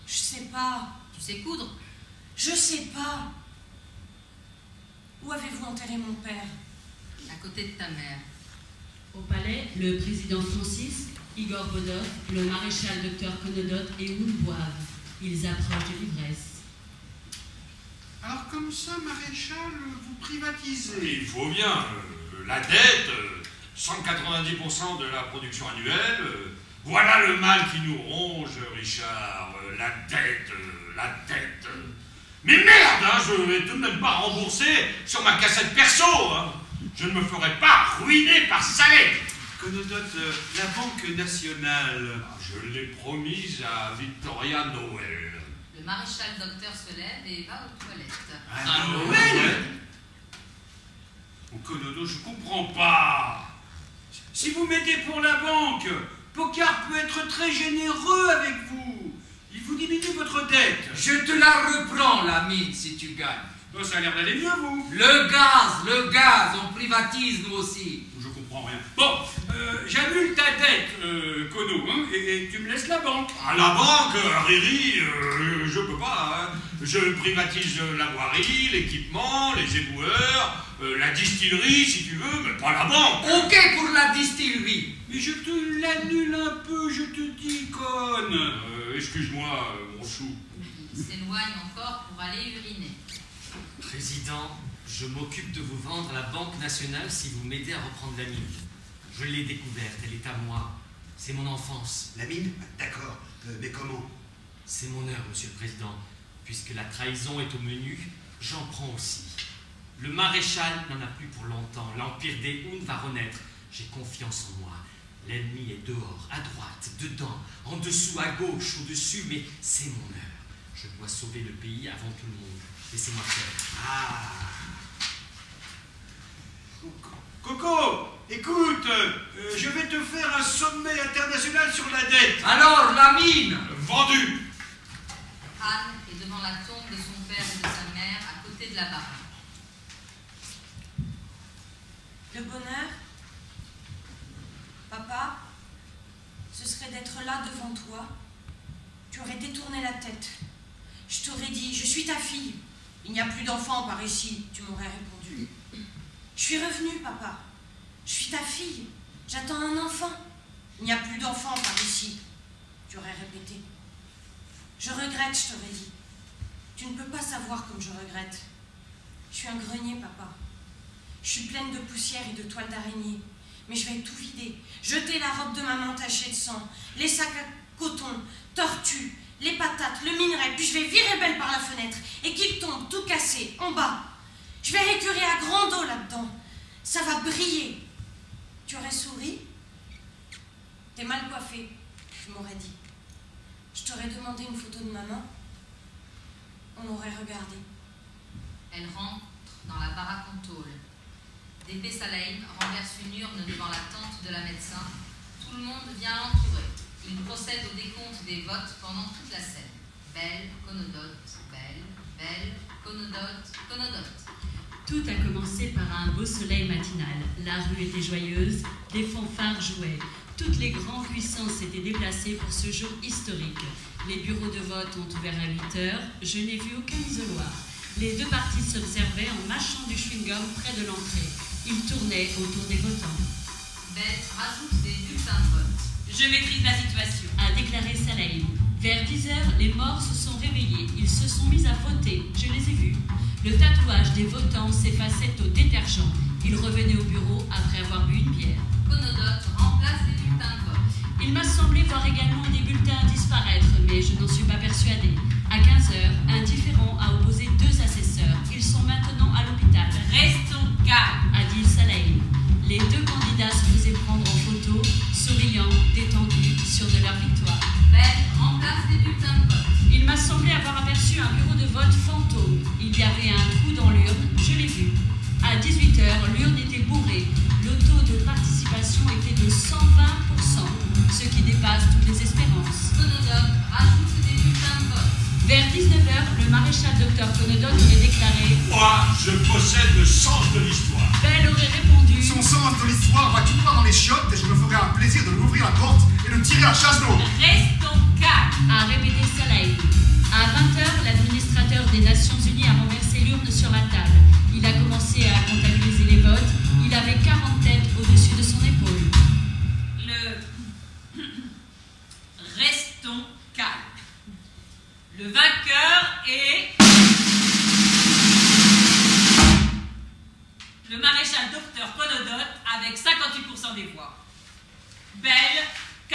Je sais pas. Tu sais coudre? Je sais pas. Où avez-vous enterré mon père? À côté de ta mère. Au palais, le président Francis, Igor Bodov, le maréchal docteur Conodote et Oun boivent. Ils approchent de l'ivresse. Alors comme ça, maréchal, vous privatisez. Il faut bien. La dette, 190% de la production annuelle. Voilà le mal qui nous ronge, Richard. La dette, la dette. Mais merde, hein, je vais tout de même pas rembourser sur ma cassette perso. Hein. Je ne me ferai pas ruiner par Saleh. Conodote, la Banque nationale. Je l'ai promise à Victoria Noël. Le maréchal docteur se lève et va aux toilettes. À Noël? Au Conodo, je comprends pas. Si vous mettez pour la banque, Pocard peut être très généreux avec vous. Il vous diminue votre dette. Je te la reprends, la mine, si tu gagnes. Oh, ça a l'air d'aller mieux, vous. Le gaz, on privatise nous aussi. Je comprends rien. Bon, j'annule ta dette, Kono, hein, et tu me laisses la banque. À la banque, Riri, je peux pas. Hein. Je privatise la voirie, l'équipement, les éboueurs, la distillerie, si tu veux, mais pas la banque. Ok pour la distillerie. Mais je te l'annule un peu, je te dis, conne. Excuse-moi, mon chou. Il s'éloigne encore pour aller uriner. Président, je m'occupe de vous vendre la Banque nationale si vous m'aidez à reprendre la mine. Je l'ai découverte, elle est à moi. C'est mon enfance. La mine? D'accord. Mais comment? C'est mon heure, monsieur le président. Puisque la trahison est au menu, j'en prends aussi. Le maréchal n'en a plus pour longtemps. L'empire des Huns va renaître. J'ai confiance en moi. L'ennemi est dehors, à droite, dedans, en dessous, à gauche, au-dessus, mais c'est mon heure. Je dois sauver le pays avant tout le monde. Laissez-moi faire. Ah. Coco, écoute, je vais te faire un sommet international sur la dette. Alors, la mine? Vendu. Anne est devant la tombe de son père et de sa mère, à côté de la baraque. Le bonheur, papa, ce serait d'être là devant toi. Tu aurais détourné la tête. Je t'aurais dit, je suis ta fille. Il n'y a plus d'enfants par ici. Tu m'aurais répondu. Je suis revenue, papa. Je suis ta fille. J'attends un enfant. Il n'y a plus d'enfants par ici. Tu aurais répété. Je regrette, je t'aurais dit. Tu ne peux pas savoir comme je regrette. Je suis un grenier, papa. Je suis pleine de poussière et de toiles d'araignée. Mais je vais tout vider. Jeter la robe de maman tachée de sang, les sacs à coton, tortues, les patates, le minerai, puis je vais virer Belle par la fenêtre et qu'il tombe tout cassé en bas. Je vais récurer à grande eau là-dedans. Ça va briller. Tu aurais souri? T'es mal coiffée, je m'aurais dit. Je t'aurais demandé une photo de maman. On aurait regardé. Elle rentre dans la baraque en tôle. Dépé Saleim renverse une urne devant la tente de la médecin. Tout le monde vient l'entourer. Il procède au décompte des votes pendant toute la scène. Belle, Conodote, Belle, Belle, Conodote, Conodote. Tout a commencé par un beau soleil matinal. La rue était joyeuse, des fanfares jouaient. Toutes les grandes puissances s'étaient déplacées pour ce jour historique. Les bureaux de vote ont ouvert à 8 heures. Je n'ai vu aucun isoloir. Les deux partis s'observaient en mâchant du chewing-gum près de l'entrée. Ils tournaient autour des votants. Belle rajoute des bulletins de vote. Je maîtrise la situation, a déclaré Saleim. Vers 10 heures, les morts se sont réveillés. Ils se sont mis à voter. Je les ai vus. Le tatouage des votants s'effaçait au détergent. Ils revenaient au bureau après avoir bu une bière. Conodote remplace des bulletins de vote. Il m'a semblé voir également des bulletins disparaître, mais je n'en suis pas persuadée. À 15 heures, un différend a opposé 2 assesseurs. Ils sont maintenant à l'hôpital. Restons calmes, a dit Saleim. Les 2 candidats se faisaient prendre en photo, souriant, détendus, sûrs de leur victoire. Belle remplace des bulletins de vote. Il m'a semblé avoir aperçu un bureau de vote fantôme. Il y avait un trou dans l'urne, je l'ai vu. À 18 heures, l'urne était bourrée. Le taux de participation était de 120%, ce qui dépasse toutes les espérances. Conodote rajoute des bulletins de vote. Vers 19h, le maréchal Dr Conodote aurait déclaré « Moi, je possède le sens de l'histoire. » Belle aurait répondu « Son sens de l'histoire va tout droit dans les chiottes et je me ferai un plaisir de lui ouvrir la porte et de tirer à chasse d'eau. » Restons calmes, a répété Saleim. À 20h, l'administrateur des Nations Unies a renversé l'urne sur la table. Il a commencé à comptabiliser les votes. Il avait 40 têtes au-dessus de son épaule. Restons calmes. Le vainqueur est... le maréchal Dr Conodote avec 58% des voix. Belle, 42%.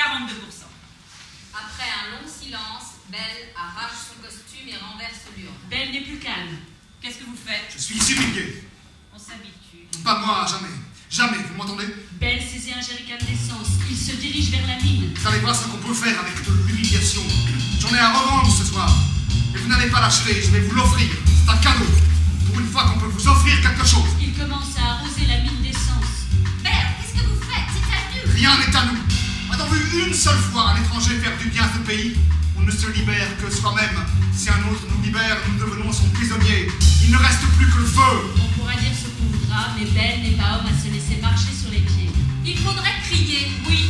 Après un long silence, Belle arrache son costume et renverse l'urne. Belle n'est plus calme. Qu'est-ce que vous faites? Je suis subjugué. On s'habitue. Pas moi, jamais. Jamais, vous m'entendez? Belle saisit un jerrycan d'essence. Il se dirige vers la mine. Vous allez voir ce qu'on peut faire avec de l'humiliation. J'en ai à revendre ce soir. Et vous n'allez pas l'acheter, je vais vous l'offrir. C'est un cadeau. Pour une fois qu'on peut vous offrir quelque chose. Il commence à arroser la mine d'essence. Belle, qu'est-ce que vous faites? C'est à nous. Rien n'est à nous. A-t-on vu une seule fois un étranger faire du bien à ce pays? On ne se libère que soi-même. Si un autre nous libère, nous devenons son prisonnier. Il ne reste plus que le feu. On pourra dire ce qu'on voudra, mais Belle n'est pas homme à se laisser marcher sur les pieds. Il faudrait crier, oui.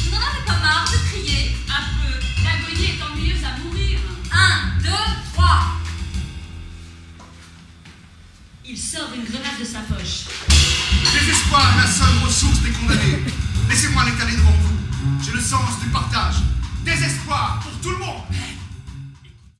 Vous n'en avez pas marre de crier? Un peu. L'agonie est ennuyeuse à mourir. 1, 2, 3. Il sort une grenade de sa poche. Le désespoir est la seule ressource des condamnés. Laissez-moi l'étaler devant vous. J'ai le sens du partage. Désespoir,